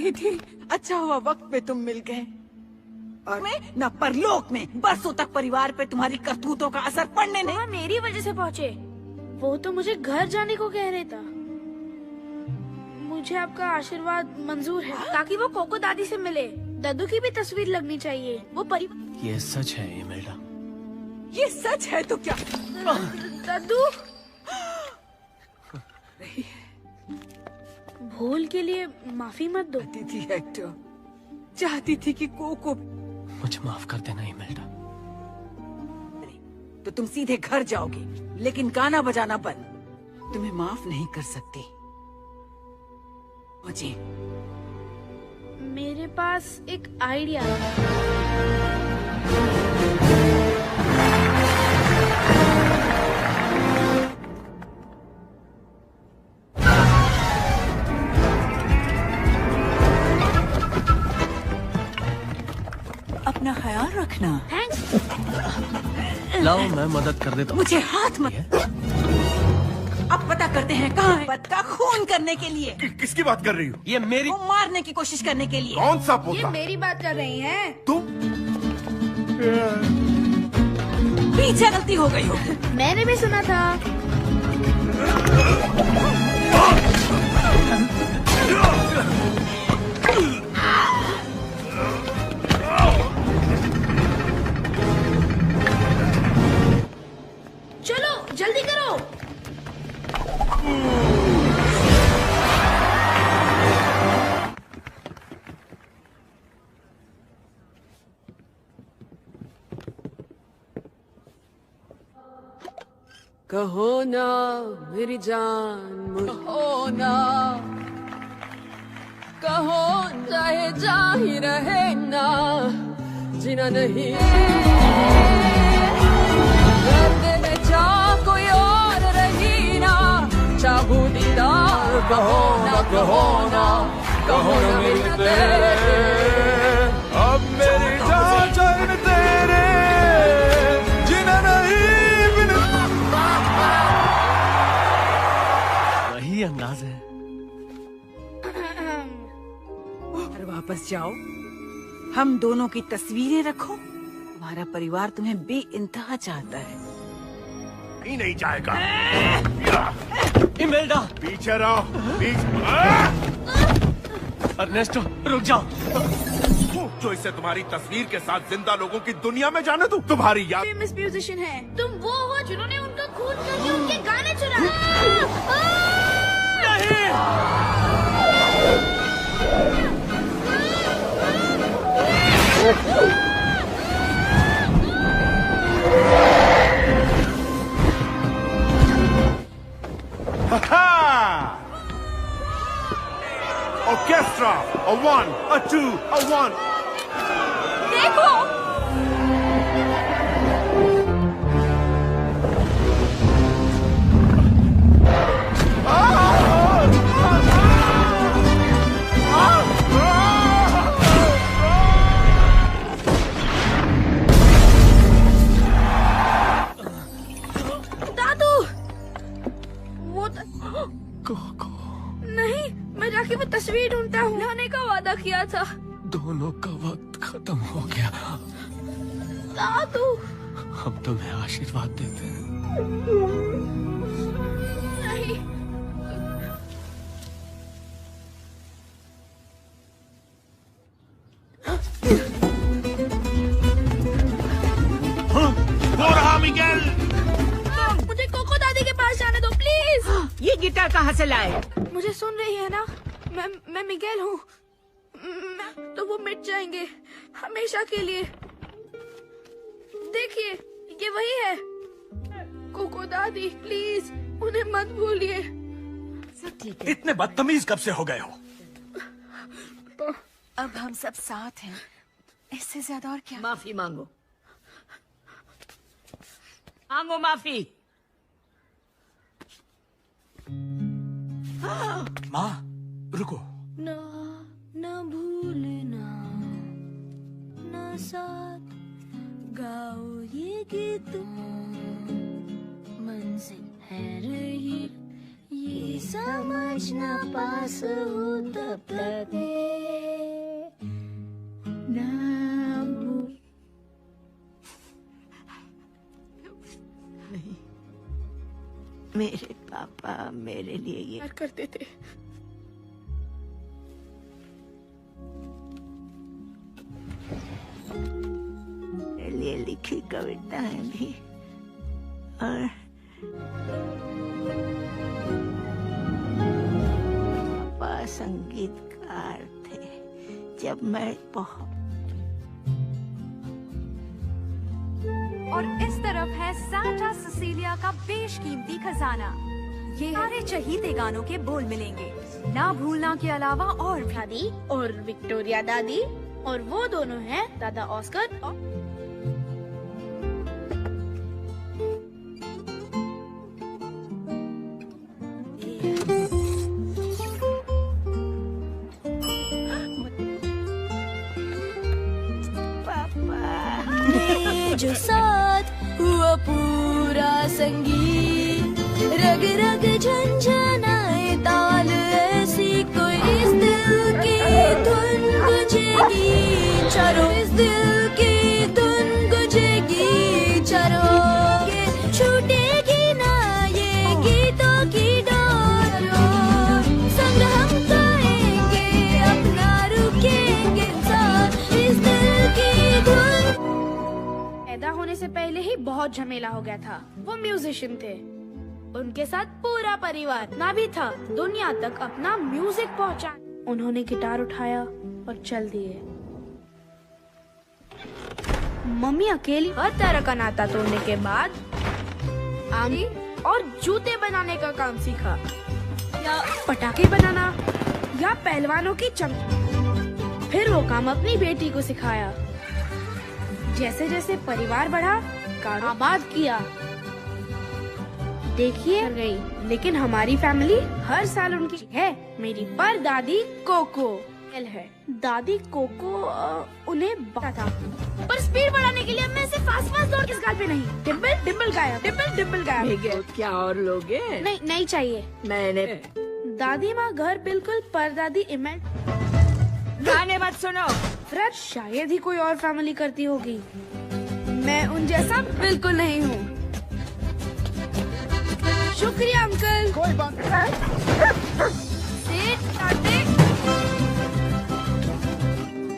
रही थी, अच्छा हुआ वक्त पे तुम मिल गए। और मैं न परलोक में बरसों तक परिवार पे तुम्हारी करतूतों का असर पड़ने नहीं। वहाँ मेरी वजह से पहुँचे। वो तो मुझे घर जाने को कह रहे था। मुझे आपका आशीर्वाद मंजूर है ताकि वो कोको दादी से मिले। दादू की भी तस्वीर लगनी चाहिए। वो ये सच है इमेल्डा? ये सच है तो क्या? दादू भूल के लिए माफी मत दो। थी हेक्टर, चाहती थी कि कोको। मुझे माफ कर देना इमेल्डा। तो तुम सीधे घर जाओगे, लेकिन गाना बजाना बंद। तुम्हें माफ नहीं कर सकती मुझे। मेरे पास एक आइडिया है। अपना ख्याल रखना। थैंक्स। लाओ मैं मदद कर देता हूँ। मुझे हाथ मत। अब पता करते हैं कहाँ है पोता खून करने के लिए। किसकी बात कर रही हो? ये मेरी। वो मारने की कोशिश करने के लिए। कौन सा पोता? ये मेरी बात कर रही हैं। तुम? पीछे गलती हो गई हो। मैंने भी सुना था। चलो जल्दी करो। कहो ना मेरी जान, कहो ना, कहो चाहे जा ही रहे ना, जीना नहीं। दर्द में जा कोई और रही ना, चाहू दीदार कहो ना, कहो ना, कहो ना मेरे तेरे। अब मेरी जान चैन तेरे, जीना नहीं बिन। वही अंदाज है। और वापस जाओ, हम दोनों की तस्वीरें रखो। हमारा परिवार तुम्हें बेइंतहा चाहता है। ही नहीं जाएगा। इमेल्डा पीछे रहो। अर्नेस्टो रुक जाओ। जो इसे तुम्हारी तस्वीर के साथ जिंदा लोगों की दुनिया में जाने दूं? तुम्हारी याद। फेमस म्यूजिशियन है। तुम वो हो जिन्होंने उनका खून करके उनके गाने चुरा। Orchestra, a 1, a 2, a 1. देखो दादू वो नहीं, मैं जाके वो तस्वीर ढूंढता हूँ। लाने का वादा किया था। दोनों का वक्त खत्म हो गया। दादू हम तुम्हें आशीर्वाद देते हैं। नहीं। हो रहा मिगेल। मुझे कोको दादी के पास जाने दो प्लीज। ये गिटार कहाँ से लाए? मुझे सुन रही है ना? मैं मिगेल हूँ। तो वो मिट जाएंगे हमेशा के लिए। देखिए ये वही है। कोको दादी प्लीज उन्हें मत भूलिए। इतने बदतमीज कब से हो गए हो? अब हम सब साथ हैं, इससे ज्यादा और क्या? माफी मांगो, मांगो माफी। माँ रुको। ना ना भूलना, ना साथ गाओ ये गीत, मंजिल है रही ये समझना पास हो तब तक। मेरे पापा मेरे लिए ये प्यार करते थे। मेरे लिए लिखी कविताएं भी। और पापा संगीतकार थे जब मैं बहुत। और इस तरफ है सांता सिसिलिया का बेशकीमती खजाना। ये सारे चहीते गानों के बोल मिलेंगे, ना भूलना के अलावा और भी। दादी और विक्टोरिया दादी, और वो दोनों हैं दादा ऑस्कर और जो साथ हुआ पूरा संगीत, रग रग झंझनाए ताल, ऐसी कोई इस दिल की धुन गुजेगी चारों, इस दिल की धुन गुजेगी चारों, ये छूटेगी ना ये गीतों की डोर, संग हम गाएंगे अपना रुकेंगे साथ, इस दिल की धुन। पैदा होने से पहले ही बहुत झमेला हो गया था। वो म्यूजिशियन थे, उनके साथ पूरा परिवार ना भी था, दुनिया तक अपना म्यूजिक पहुंचा। उन्होंने गिटार उठाया और चल दिए। मम्मी अकेली हर तरह का नाता तोड़ने के बाद आमी और जूते बनाने का काम सीखा, या पटाखे बनाना, या पहलवानों की चमच। फिर वो काम अपनी बेटी को सिखाया। जैसे जैसे परिवार बढ़ा, काम आबाद किया। देखिए गई, लेकिन हमारी फैमिली हर साल उनकी है। मेरी परदादी कोको है। दादी कोको उन्हें बता था, पर स्पीड बढ़ाने के लिए मैं सिर्फ फास्ट फास्ट दौड़ किस गाल पे नहीं। डिम्पल डिम्पल गाया, डिम्पल डिम्पल गाया। क्या और लोगे? नहीं नहीं चाहिए। मैंने दादी माँ घर बिल्कुल परदादी इमेज। गाने मत सुनो। फ्रेड शायद ही कोई और फैमिली करती होगी। मैं उन जैसा बिल्कुल नहीं हूँ। शुक्रिया अंकल। कोई बात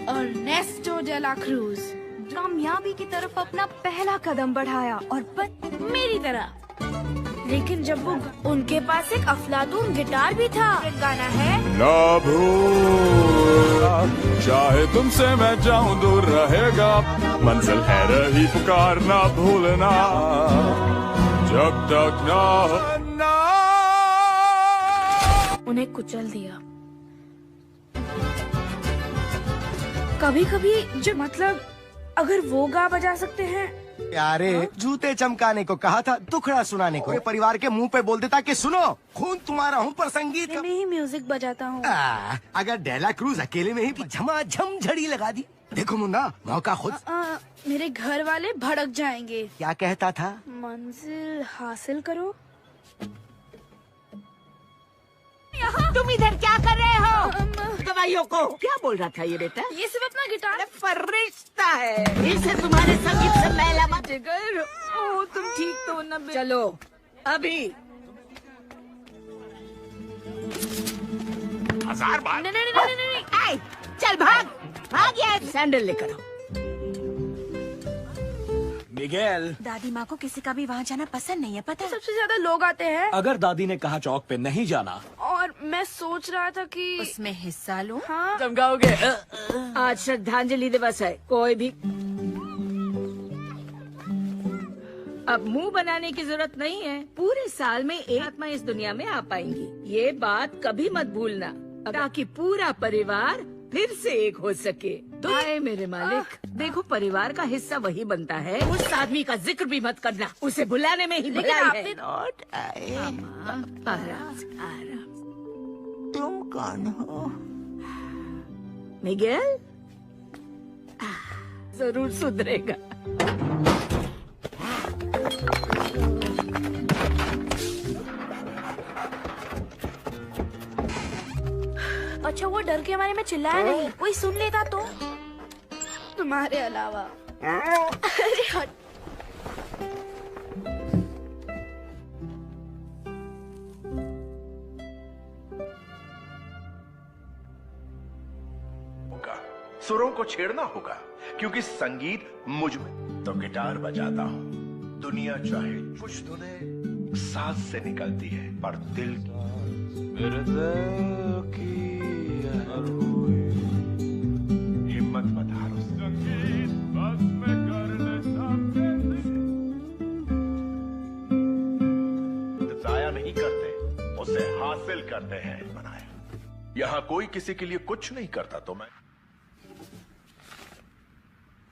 अर्नेस्टो डे ला क्रूज कामयाबी की तरफ अपना पहला कदम बढ़ाया और मेरी तरह। लेकिन जब वो उनके पास एक अफलातून गिटार भी था। गाना है ना भूलना, चाहे तुमसे मैं जाऊं दूर रहेगा, मंजिल है रही पुकार ना भूलना, जब तक ना उन्हें कुचल दिया। कभी कभी जो मतलब अगर वो गा बजा सकते हैं। यारे जूते चमकाने को कहा था, दुखड़ा सुनाने को। परिवार के मुंह पे बोल देता कि सुनो, खून तुम्हारा हूँ पर संगीत मैं ही म्यूजिक बजाता हूँ। अगर डेला क्रूज अकेले में ही झमाझम झड़ी लगा दी। देखो मुन्ना, मौका खुद। मेरे घर वाले भड़क जाएंगे। क्या कहता था? मंजिल हासिल करो। तुम इधर क्या कर रहे हो? दवाइयों को क्या बोल रहा था ये बेटा? ये सिर्फ अपना गिटार फरिश्ता है, इसे तुम्हारे संगीत से मैला मत। जिगर, ओ तुम ठीक तो न? चलो अभी 1000 बार। नहीं, चल भाग भाग यार। सैंडल लेकर आओ। मिगेल, दादी माँ को किसी का भी वहाँ जाना पसंद नहीं है, पता है? सबसे ज्यादा लोग आते हैं। अगर दादी ने कहा चौक पे नहीं जाना, और मैं सोच रहा था कि उसमें हिस्सा लूं। हाँ। चमकाओगे। आज श्रद्धांजलि दिवस है, कोई भी अब मुंह बनाने की जरूरत नहीं है। पूरे साल में एक आत्मा इस दुनिया में आ पाएंगी, ये बात कभी मत भूलना, ताकि पूरा परिवार फिर से एक हो सके। आए मेरे मालिक, देखो परिवार का हिस्सा वही बनता है। उस आदमी का जिक्र भी मत करना, उसे बुलाने में ही भलाई है। लौट आए। आराम। तुम कौन हो? मिगेल जरूर सुधरेगा। अच्छा वो डर के मारे में चिल्लाया नहीं, कोई सुन लेता तो? तुम्हारे अलावा। अरे सुरों को छेड़ना होगा, क्योंकि संगीत मुझ में। तो गिटार बजाता हूँ, दुनिया चाहे कुछ धुनें सांस से निकलती है, पर दिल मेरे दिल की हिम्मत मत हारो। संगीत बस में करने जाया नहीं करते, उसे हासिल करते हैं। बनाए यहाँ कोई किसी के लिए कुछ नहीं करता, तो मैं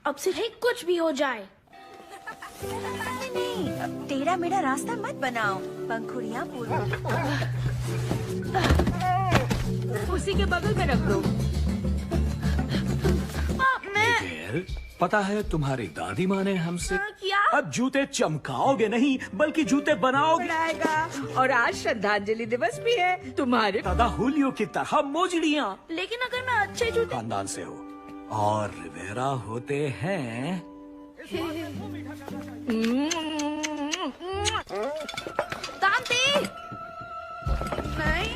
अब से ही कुछ भी हो जाए। नहीं, टेढ़ा मेढ़ा रास्ता मत बनाओ, पंखुड़ियाँ पूरा। उसी के बगल में रख दो। मिगेल, पता है तुम्हारी दादी माँ ने हमसे क्या? अब जूते चमकाओगे नहीं बल्कि जूते बनाओगे। बनाएगा। और आज श्रद्धांजलि दिवस भी है। तुम्हारे दादा हुलियो की तरह मोजड़ियाँ लेकिन अगर मैं अच्छे जूते खानदान से हो और रिवेरा होते हैं। दांती नहीं।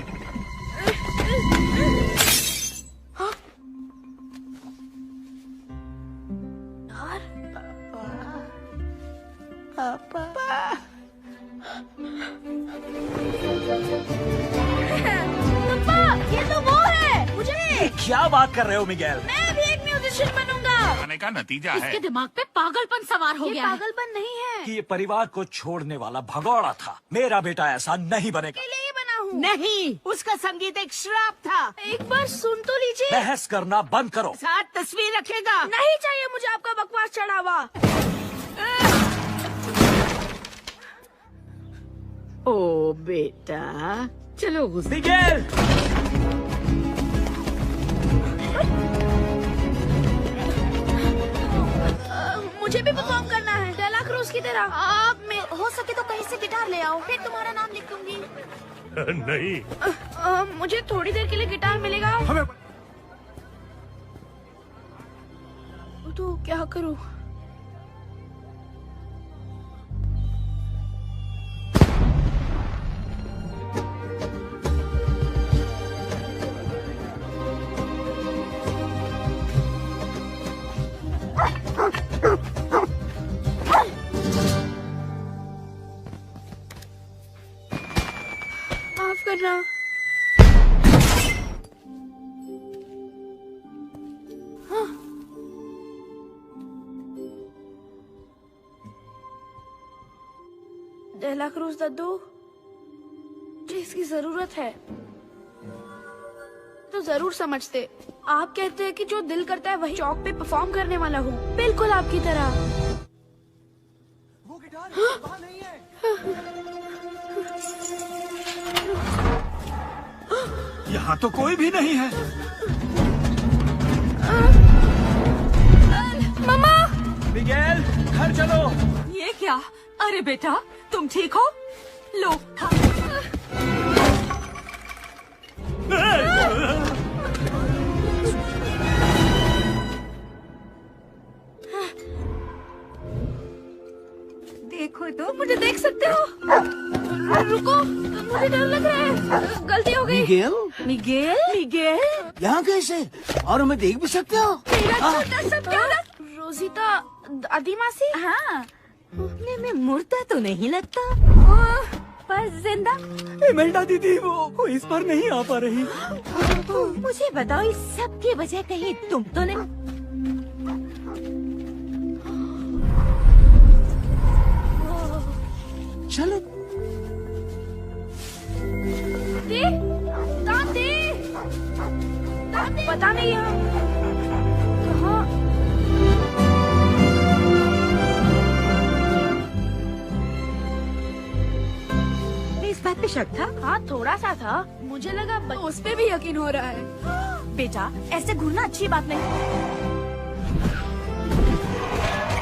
पापा, ये तो वो है। मुझे क्या बात कर रहे हो मिगेल? मैं भी एक म्यूजिशियन बनूंगा। आने का नतीजा है इसके दिमाग पे पागलपन सवार हो ये गया है। पागलपन नहीं है। कि ये परिवार को छोड़ने वाला भगौड़ा था। मेरा बेटा ऐसा नहीं बनेगा। अकेले ही बना हूँ। नहीं, उसका संगीत एक श्राप था। एक बार सुन तो लीजिए। बहस करना बंद करो। साथ तस्वीर रखेगा। नहीं चाहिए मुझे आपका बकवास चढ़ावा। ओ बेटा, चलो गुस्से। मिगेल, मुझे भी परफॉर्म करना है डेला क्रूज की तरह। आप में हो सके तो कहीं से गिटार ले आओ, फिर तुम्हारा नाम लिख दूंगी। नहीं, मुझे थोड़ी देर के लिए गिटार मिलेगा। हमें तो क्या करूं? माफ करना। हाँ। डेला क्रूज दद्दू, मुझे इसकी जरूरत है तो जरूर समझते। आप कहते हैं कि जो दिल करता है वही चौक पे परफॉर्म करने वाला हूँ, बिल्कुल आपकी तरह। वो गिटार वहाँ नहीं है। यहाँ तो कोई भी नहीं है। मम्मा, मिगेल, घर चलो। ये क्या? अरे बेटा, तुम ठीक हो? लो। देखो तो मुझे देख सकते हो? रुको, मुझे डर लग रहा है। गलती हो गई। मिगेल, मिगेल, मिगेल, यहाँ कैसे? और हमें देख भी सकते हो? मेरा छोटा सा प्यारा रोजीता दादी मासी। हाँ, उठने में मुर्दा तो नहीं लगता, पर जिंदा। इमेल्डा दीदी वो इस बार नहीं आ पा रही। मुझे बताओ, इस सब की वजह कहीं तुम तो नहीं? चलो। दादी, दादी, पता नहीं हम कहाँ। इस बात पे शक था? हाँ, थोड़ा सा था। मुझे लगा उस पे भी यकीन हो रहा है। बेटा, ऐसे घूरना अच्छी बात नहीं।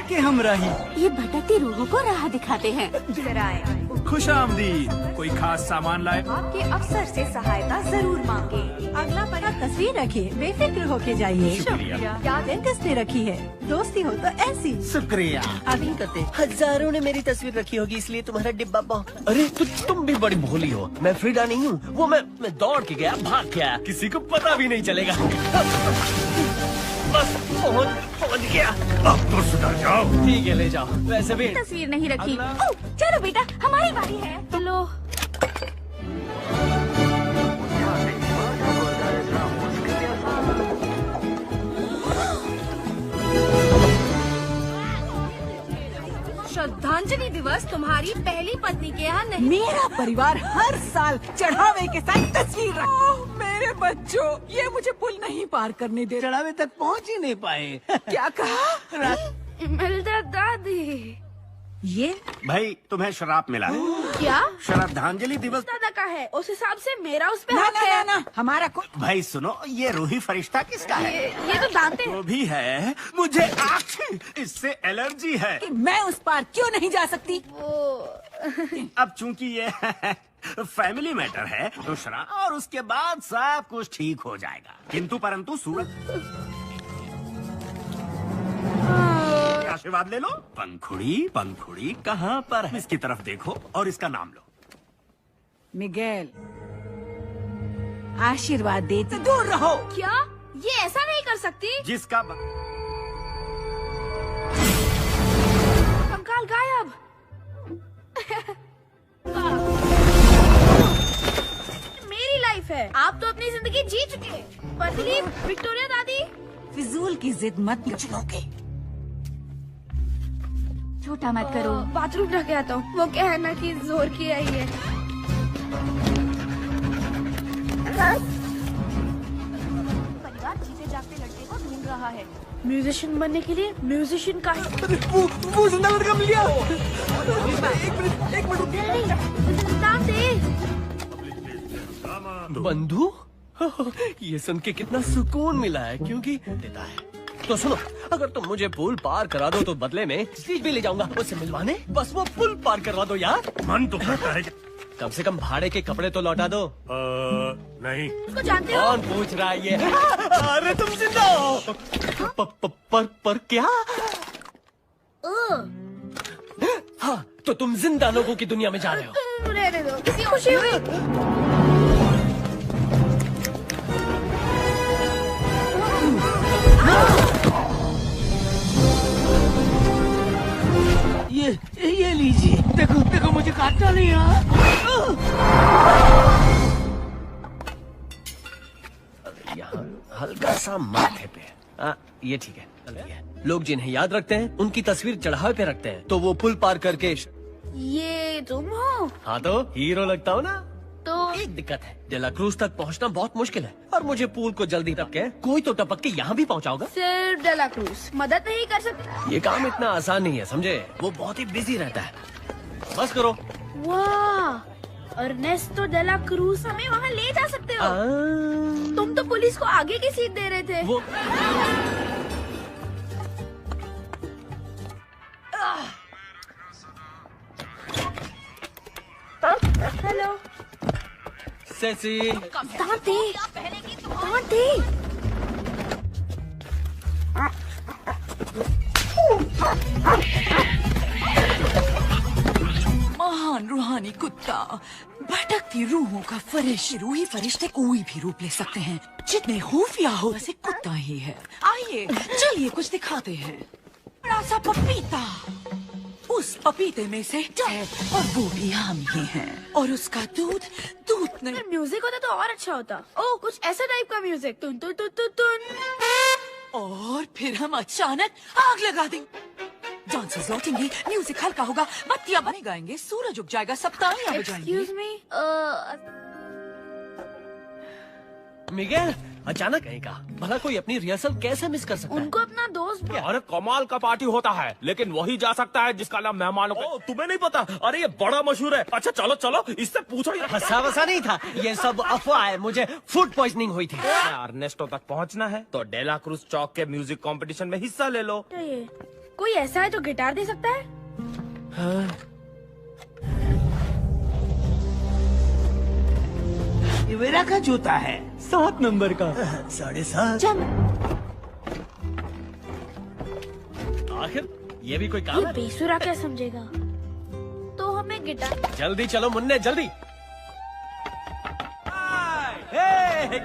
कि हम रही। ये भटकती रूहों को राह दिखाते हैं। जरा आए। खुश आमदीद। कोई खास सामान लाए? आपके अफसर से सहायता जरूर मांगे। अगला पता तस्वीर रखिए, बेफिक्र होके जाइए। शुक्रिया। क्या डेंटिस्ट ने रखी है? दोस्ती हो तो ऐसी। शुक्रिया। अभी करते हजारों ने मेरी तस्वीर रखी होगी, इसलिए तुम्हारा डिब्बा बहुत। अरे तुम भी बड़ी भोली हो। मैं फ्रीडा नहीं हूँ, वो मैं दौड़ के गया, भाग के आया, किसी को पता भी नहीं चलेगा। बस पहुंच गया। अब तो सुधर जाओ। ठीक है, ले जाओ। वैसे भी तस्वीर नहीं रखी। ओह, चलो बेटा, हमारी बारी है। चलो। श्रद्धांजलि दिवस तुम्हारी पहली पत्नी के यहाँ नहीं। मेरा परिवार हर साल चढ़ावे के साथ तस्वीर मेरे बच्चों, ये मुझे पुल नहीं पार करने दे। चढ़ावे तक पहुंच ही नहीं पाए। क्या कहा? इमरल्डा दादी, ये भाई तुम्हें श्राप मिला है। क्या? श्रद्धांजलि दिवस दादा का है, उस हिसाब से मेरा उस पे ना हक ना है। ना, हमारा कोई। भाई सुनो, ये रूही फरिश्ता किसका है? ये तो दांते जो भी है, मुझे इससे एलर्जी है। कि मैं उस पार क्यों नहीं जा सकती? अब चूंकि ये फैमिली मैटर है तो श्राप और उसके बाद सब कुछ ठीक हो जाएगा। किंतु परंतु सूरज आशीर्वाद ले लो। पंखुड़ी पंखुड़ी कहाँ पर है? इसकी तरफ देखो और इसका नाम लो। मिगेल, आशीर्वाद देती दूर रहो। क्या? ये ऐसा नहीं कर सकती। जिसका कंकाल गायब। मेरी लाइफ है, आप तो अपनी जिंदगी जी चुके। पतली विक्टोरिया दादी, फिजूल की जिद मत चुनोगे। छोटा मत करो। बाथरूम ढके आता हूँ। वो क्या है ना कि जोर की आई है। परिवार जीते जागते लड़के को ढूंढ रहा है। म्यूजिशियन बनने के लिए म्यूजिशियन का वो जिंदा लड़का मिल गया। एक मिनट दादी। बंधु, ये सुन के कितना सुकून मिला है, क्योंकि देता है। तो सुनो, अगर तुम मुझे पुल पार करा दो तो बदले में स्टीज भी ले जाऊंगा उससे मिलवाने। बस वो पुल पार करवा दो यार। मन तो करता है। कम से कम भाड़े के कपड़े तो लौटा दो। नहीं। उसको जानते हो? कौन पूछ रहा है ये? अरे तुम जिंदा हो। पर क्या? हाँ, तो तुम जिंदा लोगों की दुनिया में जा रहे हो। रहने दो, किसी खुशी हुई। ये लीजिए। देखो देखो, मुझे काटना नहीं है। यहाँ हल्का सा माथे पे। ये ठीक है। लोग जिन्हें याद रखते हैं उनकी तस्वीर चढ़ावे पे रखते हैं, तो वो पुल पार करके। ये तुम हो? हाँ, तो हीरो लगता हो ना। तो एक दिक्कत है, डेला क्रूज तक पहुँचना बहुत मुश्किल है, और मुझे पूल को जल्दी टपके कोई तो टपक के यहाँ भी पहुँचाओगा। सिर्फ डेला क्रूज मदद नहीं कर सकता। ये काम इतना आसान नहीं है, समझे? वो बहुत ही बिजी रहता है। बस करो। वाह, अर्नेस्टो डेला क्रूज हमें वहाँ ले जा सकते हो। तुम तो पुलिस को आगे की सीट दे रहे थे। वो हेलो सेसी। दांते, दांते। महान रूहानी कुत्ता, भटकती रूहों का फरिश्ता। रूही फरिश्ते कोई भी रूप ले सकते हैं, जितने खुफिया हो वैसे कुत्ता ही है। आइए चलिए कुछ दिखाते हैं। बड़ा सा पपीता, उस पपीते में से है और वो भी हम ही हैं, और उसका दूध नहीं। म्यूजिक होता तो और अच्छा होता। ओह, कुछ ऐसा टाइप का म्यूजिक। तुन तुन तुन तुन तुन। और फिर हम अचानक आग लगा देंगे। डांसर्स लौटेंगे, म्यूजिक हल्का होगा, बत्तियां बने गाएंगे, सूरज उग जाएगा, सब तालियां बजाएंगे। Excuse me, मिगेल, अचानक कहीं का भला कोई अपनी रिहर्सल कैसे मिस कर सकता है? उनको अपना दोस्त। अरे कमाल का पार्टी होता है, लेकिन वही जा सकता है जिसका नाम मेहमानों को। तुम्हें नहीं पता? अरे ये बड़ा मशहूर है। अच्छा चलो चलो, इससे पूछो। हंसा वसा नहीं था, ये सब अफवाह है। मुझे फूड पॉइजनिंग हुई थी। अर्नेस्टो तक पहुंचना है तो डेला क्रूज चौक के म्यूजिक कंपटीशन में हिस्सा ले लो। कोई ऐसा है जो गिटार दे सकता है? हाँ। ये मेरा का जूता है, 7 नंबर का। 7.5। आखिर ये भी कोई काम ये है? बेसुरा क्या समझेगा? तो हमें गिटार। जल्दी चलो मुन्ने, जल्दी।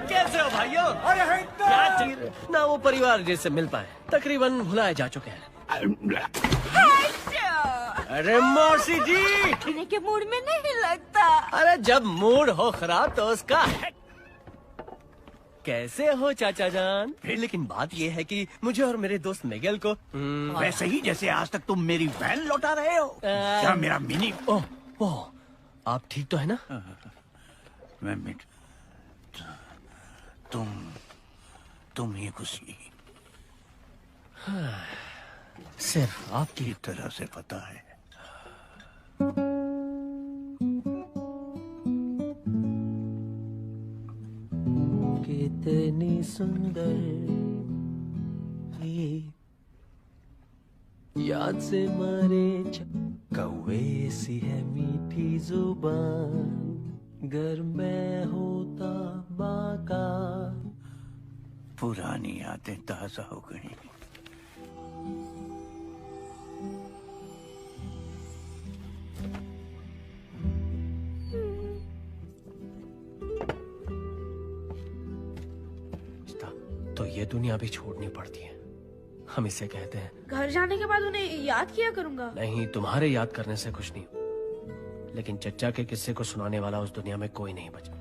कैसे हो भाइयों? क्या चाहिए? ना वो परिवार जिससे मिल पाए, तकरीबन भुलाए जा चुके हैं। अरे मौसी जी, पीने के मूड में नहीं लगता। अरे जब मूड हो खराब तो उसका कैसे हो चाचा जान? लेकिन बात ये है कि मुझे और मेरे दोस्त मिगेल को वैसे ही जैसे आज तक तुम मेरी वैन लौटा रहे हो। क्या मेरा मिनी? ओह, आप ठीक तो है ना? मैं मिट तुम ही खुशी सिर्फ आपकी तरह से पता है। कितनी सुंदर ये याद से मारे कौवे सी है मीठी जुबान, गर मैं होता बाका। पुरानी यादें ताजा हो गई। तो ये दुनिया भी छोड़नी पड़ती है, हम इसे कहते हैं। घर जाने के बाद उन्हें याद किया करूंगा। नहीं, तुम्हारे याद करने से कुछ नहीं, लेकिन चच्चा के किस्से को सुनाने वाला उस दुनिया में कोई नहीं बचा।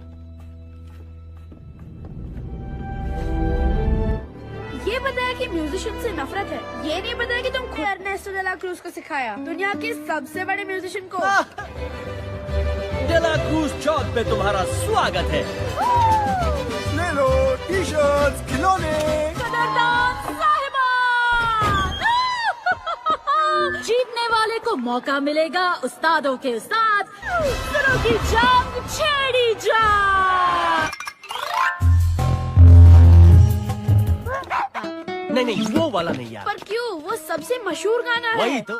ये बताया कि म्यूजिशियन से नफरत है, ये नहीं बताया कि तुम खुद एर्नेस्टो डे ला क्रूज को सिखाया, दुनिया के सबसे बड़े म्यूजिशियन को। डे ला क्रूज चौक पे तुम्हारा स्वागत है। ले लो टी-शर्ट्स, खिलौने। जीतने वाले को मौका मिलेगा उस्तादों के उस्ताद सुरों की जंग छेड़ी जा। नहीं, वो वाला नहीं यार। पर क्यों? वो सबसे मशहूर गाना है। वही तो।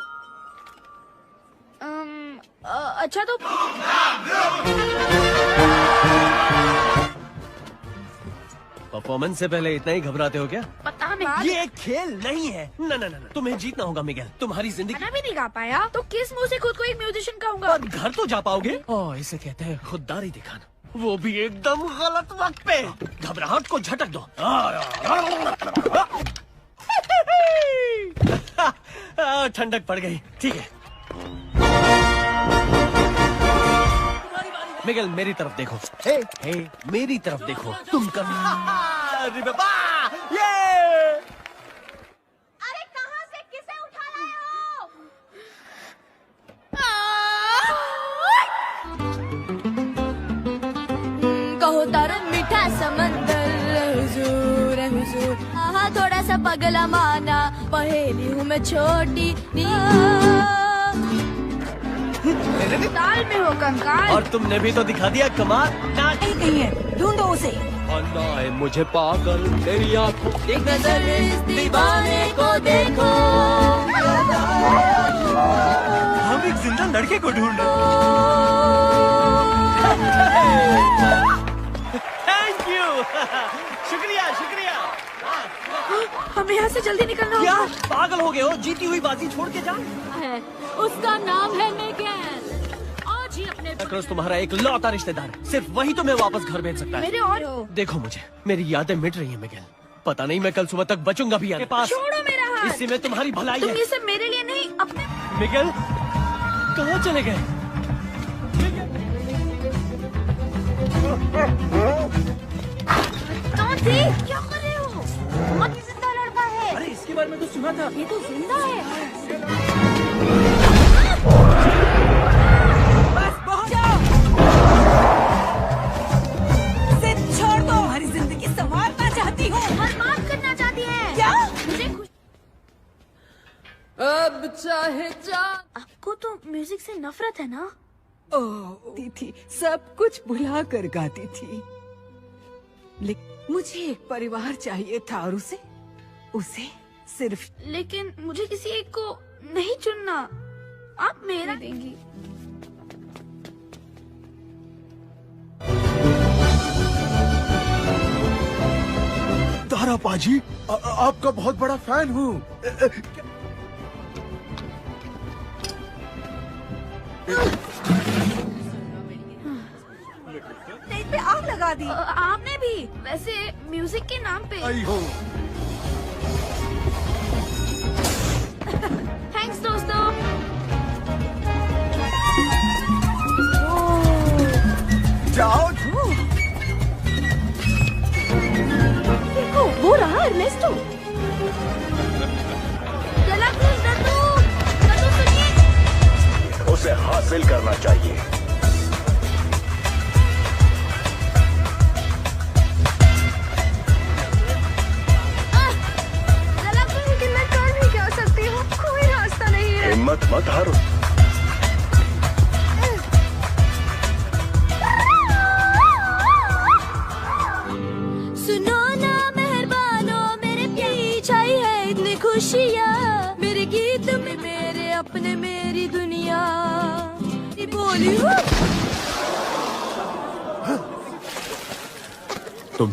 अच्छा तो परफॉर्मेंस से पहले इतना ही घबराते हो क्या? पता नहीं। ये एक खेल नहीं है। ना, तुम्हें जीतना होगा मिगेल। तुम्हारी जिंदगी गाना भी नहीं गा पाया तो किस मुंह से खुद को एक म्यूजिशियन कहूंगा? पर घर तो जा पाओगे। ओह, इसे कहते हैं खुददारी दिखाना, वो भी एकदम गलत वक्त पे। घबराहट को झटक दो। ठंडक पड़ गई। ठीक है मिगेल, मेरी तरफ देखो। हे, मेरी तरफ देखो। तुम कभी अरे कहाँ से किसे उठा लाए हो? कहो तारा मीठा समंदर हुजूर है हुजूर। हाँ, थोड़ा सा पगला माना, पहेली हूँ मैं छोटी। ताल में हो कंकाल। और तुमने भी तो दिखा दिया कमाल। नहीं है, ढूंढो उसे। मुझे पागल तेरी आंखों। एक नजर इस दीवाने को देखो। हम एक जिंदा लड़के को ढूंढ रहे थैंक यू। शुक्रिया। हमें यहाँ से जल्दी निकलना क्या होगा। पागल हो गए हो? जीती हुई बाजी छोड़ के जाओ। उसका नाम है मिगेल। आज ही अपने क्रॉस तुम्हारा एक लौता रिश्तेदार है, सिर्फ वही तुम्हें वापस घर भेज सकता है। मेरे और देखो मुझे, मेरी यादें मिट रही हैं मिगेल। पता नहीं मैं कल सुबह तक बचूंगा भी आपके पास। छोड़ो मेरा हाथ। इसी में तुम्हारी भलाई तुम है। ये सब मेरे लिए नहीं अपने। मिगेल कहाँ चले गए? कौन थी? क्या कर रहे हो? बहुत ही जिंदा लड़का है। अरे इसके बारे में तो सुना था। ये तो जिंदा है। बस बहुत जाओ। सिर्फ छोड़ दो। हमारी जिंदगी संवारना चाहती हूँ। बर्बाद करना चाहती है। क्या? मुझे खुश। अब चाहे आपको तो म्यूजिक से नफरत है ना? थी सब कुछ भुला कर गाती थी, लेकिन मुझे एक परिवार चाहिए था और उसे सिर्फ। लेकिन मुझे किसी एक को नहीं चुनना। आप मेरा देंगी। तारा पाजी, आपका बहुत बड़ा फैन हूँ। स्टेज पे आग लगा दी। आपने भी। वैसे म्यूजिक के नाम पे। आई हो। हासिल करना चाहिए। लेकिन मैं कर भी क्या सकती हूँ, कोई रास्ता नहीं है। हिम्मत मत हारो। सुनो ना मेहरबानो, मेरे पीछे आई है इतनी खुशियाँ, मेरे गीत में मेरे अपने मेरी दुनिया बोली हूँ।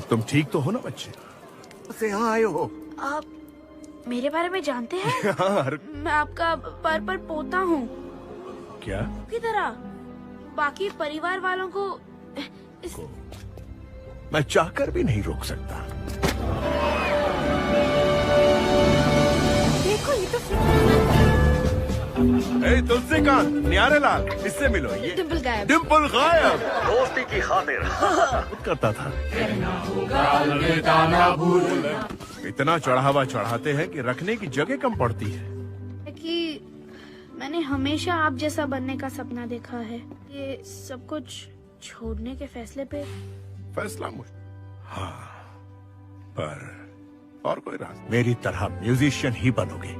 तुम ठीक तो हो ना बच्चे? से यहाँ आए हो? आप मेरे बारे में जानते हैं? यार मैं आपका पर पोता हूँ क्या? की तरह बाकी परिवार वालों को मैं चाहकर भी नहीं रोक सकता। देखो ये तो तुलसीकांत, न्यारेलाल, इससे मिलो। ये डिम्पल गायब। डिम्पल गायब। दोस्ती की खातिर करता था। इतना चढ़ावा चढ़ाते हैं कि रखने की जगह कम पड़ती है। कि मैंने हमेशा आप जैसा बनने का सपना देखा है। ये सब कुछ छोड़ने के फैसले पे फैसला हाँ, पर और कोई रास्ता? मेरी तरह म्यूजिशियन ही बनोगे।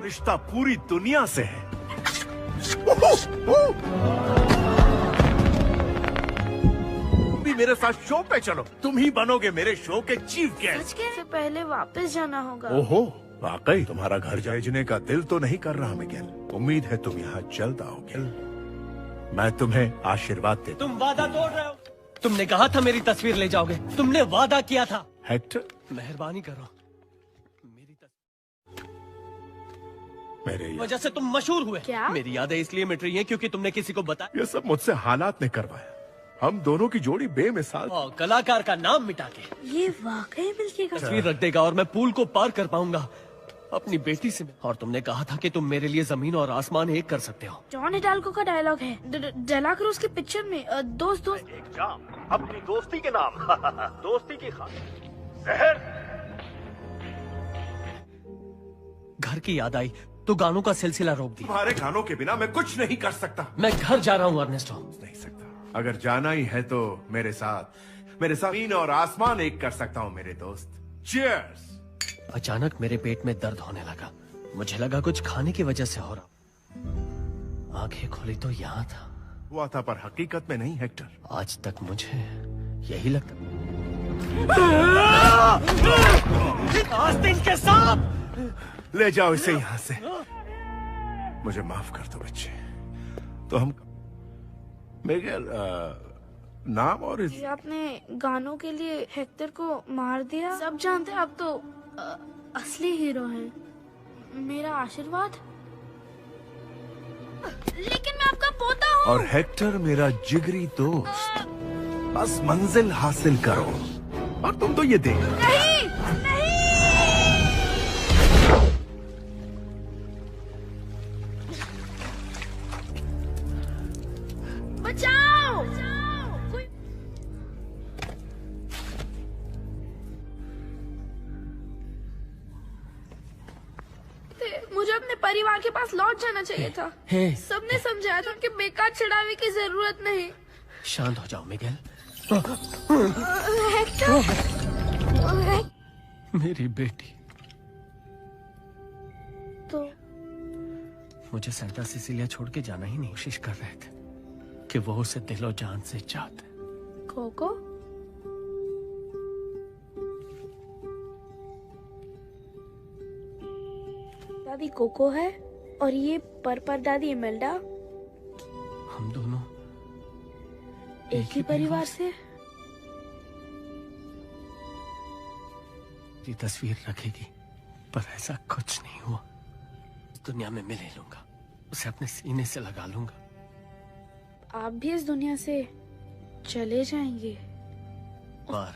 रिश्ता पूरी दुनिया से है। भी मेरे साथ शो पे चलो, तुम ही बनोगे मेरे शो के चीफ गेस्ट। से पहले वापस जाना होगा। ओहो, वाकई तुम्हारा घर भेजने का दिल तो नहीं कर रहा मिगेल। उम्मीद है तुम यहाँ जल्द आओगे। मैं तुम्हें आशीर्वाद देता हूँ। तुम वादा तोड़ रहे हो। तुमने कहा था मेरी तस्वीर ले जाओगे, तुमने वादा किया था। हेक्टर, मेहरबानी करो, मेरे वजह से तुम मशहूर हुए। क्या? मेरी यादें इसलिए मिट रही हैं क्योंकि तुमने किसी को बताया। ये सब मुझसे हालात ने करवाया। हम दोनों की जोड़ी बेमिसाल। कलाकार का नाम मिटा के ये वाकई मिलके तस्वीर रख देगा और मैं पूल को पार कर पाऊंगा अपनी बेटी से। और तुमने कहा था कि तुम मेरे लिए जमीन और आसमान एक कर सकते हो। जॉन हिडाल्गो का डायलॉग है डेला क्रूज की पिक्चर में। दोस्त अपनी दोस्ती के नाम दोस्ती की खातिर जहर। घर की याद आई तो गानों का सिलसिला रोक दिया। तुम्हारे गानों के बिना मैं कुछ नहीं कर सकता। मैं घर जा रहा हूँ अर्नेस्टो। नहीं सकता। अगर जाना ही है तो मेरे साथ जमीन और आसमान एक कर सकता हूँ मेरे दोस्त। चीयर्स। अचानक मेरे पेट में दर्द होने लगा। मुझे लगा कुछ खाने की वजह से हो रहा। आंखें खोली तो यहाँ था। हुआ था पर हकीकत में नहीं हेक्टर। आज तक मुझे यही लगता। आस्तीन के सांप। ले जाओ इसे यहाँ से। मुझे माफ कर दो बच्चे। तो हम मिगेल नाम और ये आपने गानों के लिए हेक्टर को मार दिया। सब जानते हैं आप तो असली हीरो हैं। मेरा आशीर्वाद। लेकिन मैं आपका पोता हूँ। और हेक्टर मेरा जिगरी दोस्त। बस मंजिल हासिल करो और तुम तो ये देख। नहीं, नहीं। बचाओ। मुझे अपने परिवार के पास लौट जाना चाहिए था। सबने समझाया था कि बेकार चढ़ावे की जरूरत नहीं। शांत हो जाओ मिगेल। मेरी बेटी। तो मुझे सेंटा सिसिलिया छोड़ के जाना ही नहीं। कोशिश कर रहे थे कि वो उसे दिलो जान से चाहते। कोको दादी कोको है और ये पर दादी इमेल्डा। हम दोनों एक ही परिवार से। ये तस्वीर रखेगी पर ऐसा कुछ नहीं हुआ। इस दुनिया में मिले लूंगा, उसे अपने सीने से लगा लूंगा। आप भी इस दुनिया से चले जाएंगे। और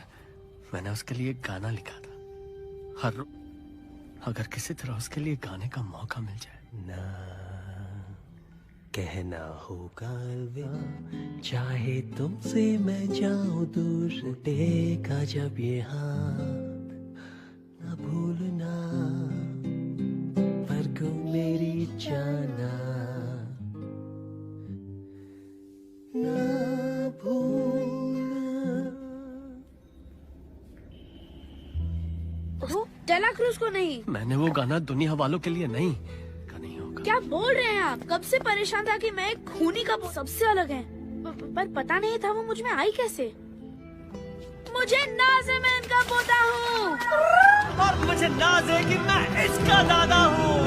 मैंने उसके लिए एक गाना लिखा था। हर अगर किसी तरह उसके लिए गाने का मौका मिल जाए। ना कहना होगा अलविदा, चाहे तुमसे मैं जाऊं दूर, टूटेगा जब ये हाथ, न भूलना पर को मेरी जाना, करूँ उसको नहीं? मैंने वो गाना दुनिया वालों के लिए नहीं। क्या बोल रहे हैं आप? कब से परेशान था कि मैं एक खूनी का सबसे अलग है, पर पता नहीं था वो मुझ में आई कैसे। मुझे नाज है, मैं इनका पोता हूँ। और मुझे नाज है कि मैं इसका दादा हूँ।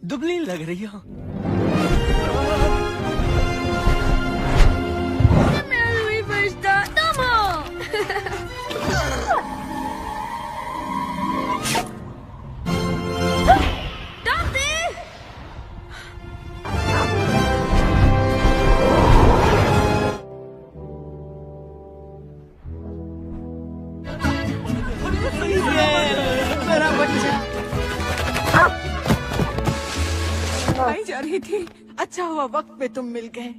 दुबली लग रही हो। आई जा रही थी, अच्छा हुआ वक्त पे तुम मिल गए।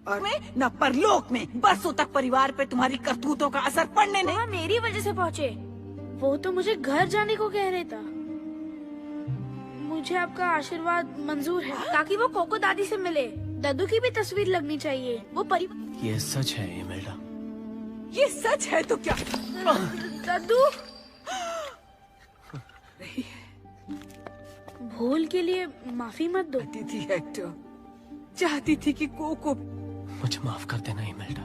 और मैं न परलोक में बरसों तक परिवार पे तुम्हारी करतूतों का असर पड़ने नहीं। मेरी वजह से पहुँचे। वो तो मुझे घर जाने को कह रहे था। मुझे आपका आशीर्वाद मंजूर है ताकि वो कोको दादी से मिले। दादू की भी तस्वीर लगनी चाहिए। वो परिवार। ये सच है इमेल्डा? ये सच है तो क्या? दादू भूल के लिए माफी मत दो। थी हेक्टर, चाहती थी कि कोको। मुझे माफ कर देना इमेल्डा।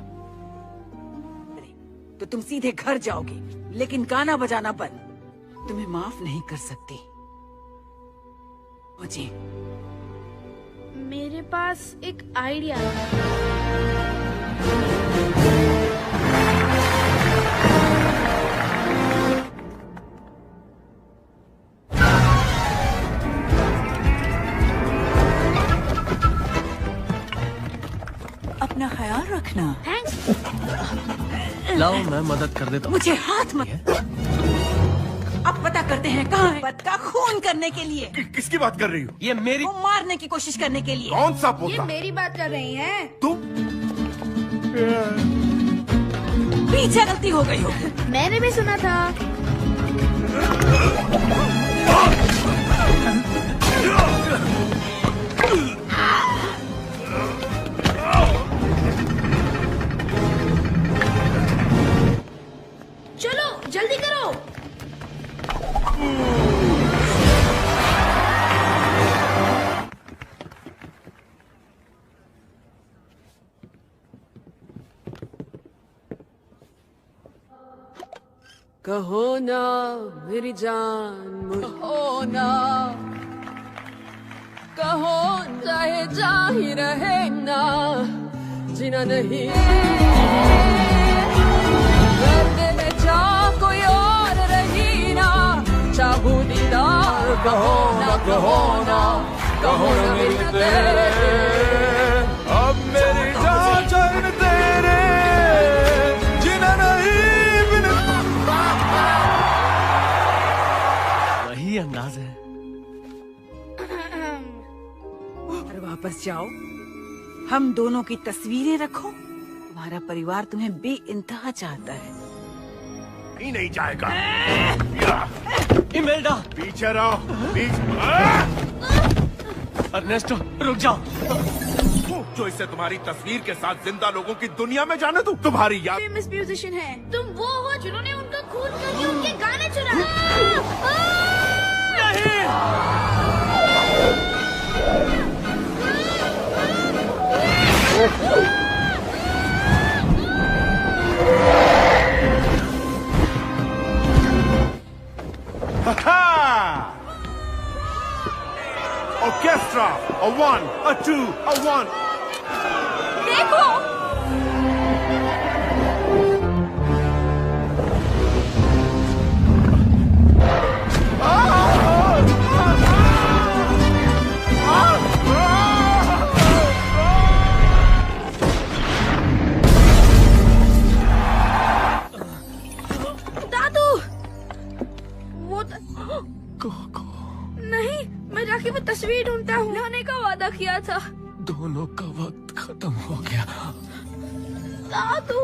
तो तुम सीधे घर जाओगे, लेकिन गाना बजाना बंद। तुम्हें माफ नहीं कर सकती मुझे। मेरे पास एक आइडिया है। अपना ख्याल रखना। लाओ मैं मदद कर देता हूँ। मुझे हाथ मत। अब पता करते हैं कहाँ है पोता का खून करने के लिए। किसकी बात कर रही हो? ये मेरी। वो मारने की कोशिश करने के लिए। कौन सा पोता? ये मेरी बात कर रही हैं। तुम? पीछे गलती हो गई हो। मैंने भी सुना था। चलो जल्दी करो। कहो ना मेरी जान मुझको ना, कहो चाहे जा ही रहे ना, जीना नहीं दर्द में जा कोई और रही ना, चाहू दीदार कहो ना, कहो ना, कहो ना मेरी तेरे। अब मेरी जान चैन तेरे, जीना नहीं बिन। वही अंदाज है। और वापस जाओ, हम दोनों की तस्वीरें रखो। तुम्हारा परिवार तुम्हें बेइंतहा चाहता है। नहीं जाएगा। इमेल्डा पीछे रहो। अर्नेस्टो रुक जाओ। जो इसे तुम्हारी तस्वीर के साथ जिंदा लोगों की दुनिया में जाने दो। तुम्हारी याद। फेमस म्यूजिशियन है। तुम वो हो जिन्होंने उनका खून करके उनके गाने चुराए। Orchestra, a 1, a 2, a 1. देखो दादू, वो कोको नहीं, मैं जाके वो तस्वीर ढूंढता हूँ। लाने का वादा किया था। दोनों का वक्त खत्म हो गया। दादू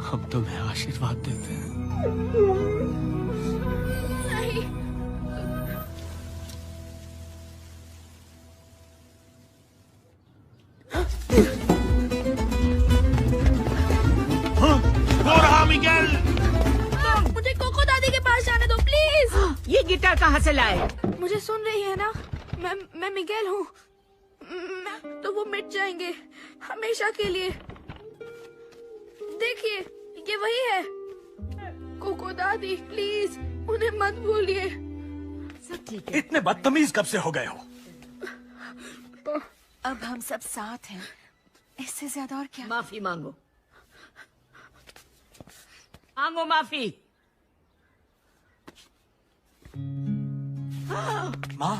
हम तुम्हें आशीर्वाद देते हैं। नहीं, कहाँ से लाए? मुझे सुन रही है ना? मैं मिगेल हूँ। तो वो मिट जाएंगे हमेशा के लिए। देखिए, ये वही है। कोको दादी, प्लीज उन्हें मत भूलिए। सब ठीक है। इतने बदतमीज कब से हो गए हो? अब हम सब साथ हैं, इससे ज्यादा और क्या? माफी मांगो, मांगो माफी। माँ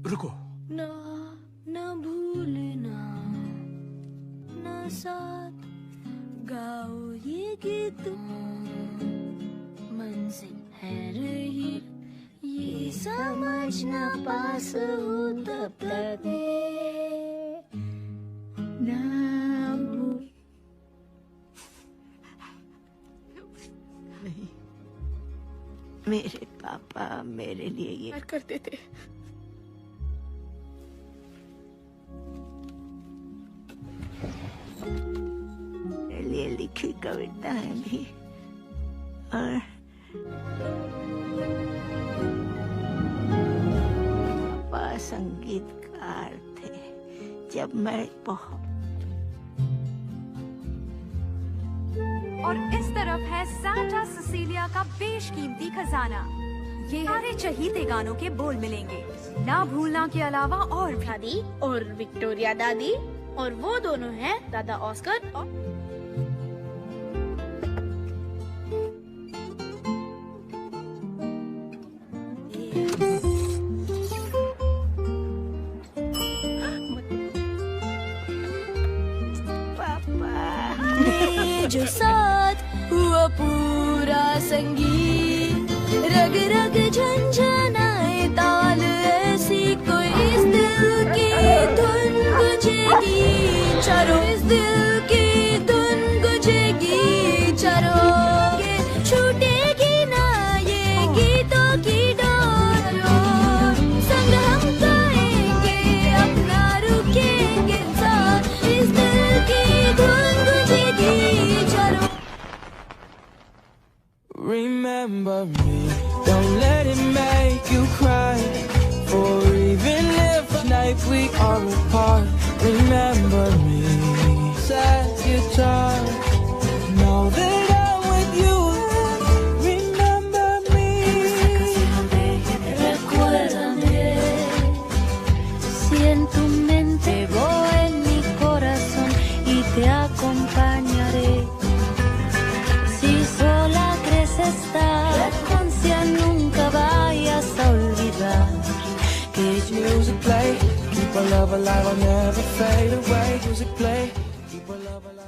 रुको। ना भूलना, ना साथ गाओ ये गीत, मंजिल है रही ये समझना, पास हो तब तक ना भूल। नहीं, मेरे पापा मेरे लिए ये करते थे। मेरे लिए लिखी कविताएं भी, और पापा संगीतकार थे जब मैं बहुत। और इस तरफ है सांता सिसिलिया का बेशकीमती खजाना। ये सारे चहीते गानों के बोल मिलेंगे, ना भूलना के अलावा और भी। दादी और विक्टोरिया दादी, और वो दोनों हैं दादा ऑस्कर और जो साथ हुआ पूरा संगीत, रग रग झंझनाए ताल, ऐसी कोई इस दिल की धुन गुजेगी चारों, इस दिल की धुन गुजेगी चारों, छूटेगी ना ये गीतों की डोर, संग हम गाएंगे अपना रुकेंगे साथ, इस दिल की धुन गुजेगी चारों। Remember me, don't let it make you cry, for even if tonight we are apart. Remember me, sad guitar, now that I'm with you. Remember me, recuérdame, si en tu mente voy en mi corazón y te acompañaré. Si sola crees estar, conciencia nunca vayas a olvidar que music play, keep our love alive, I'll never fade away. Music play, keep our love alive.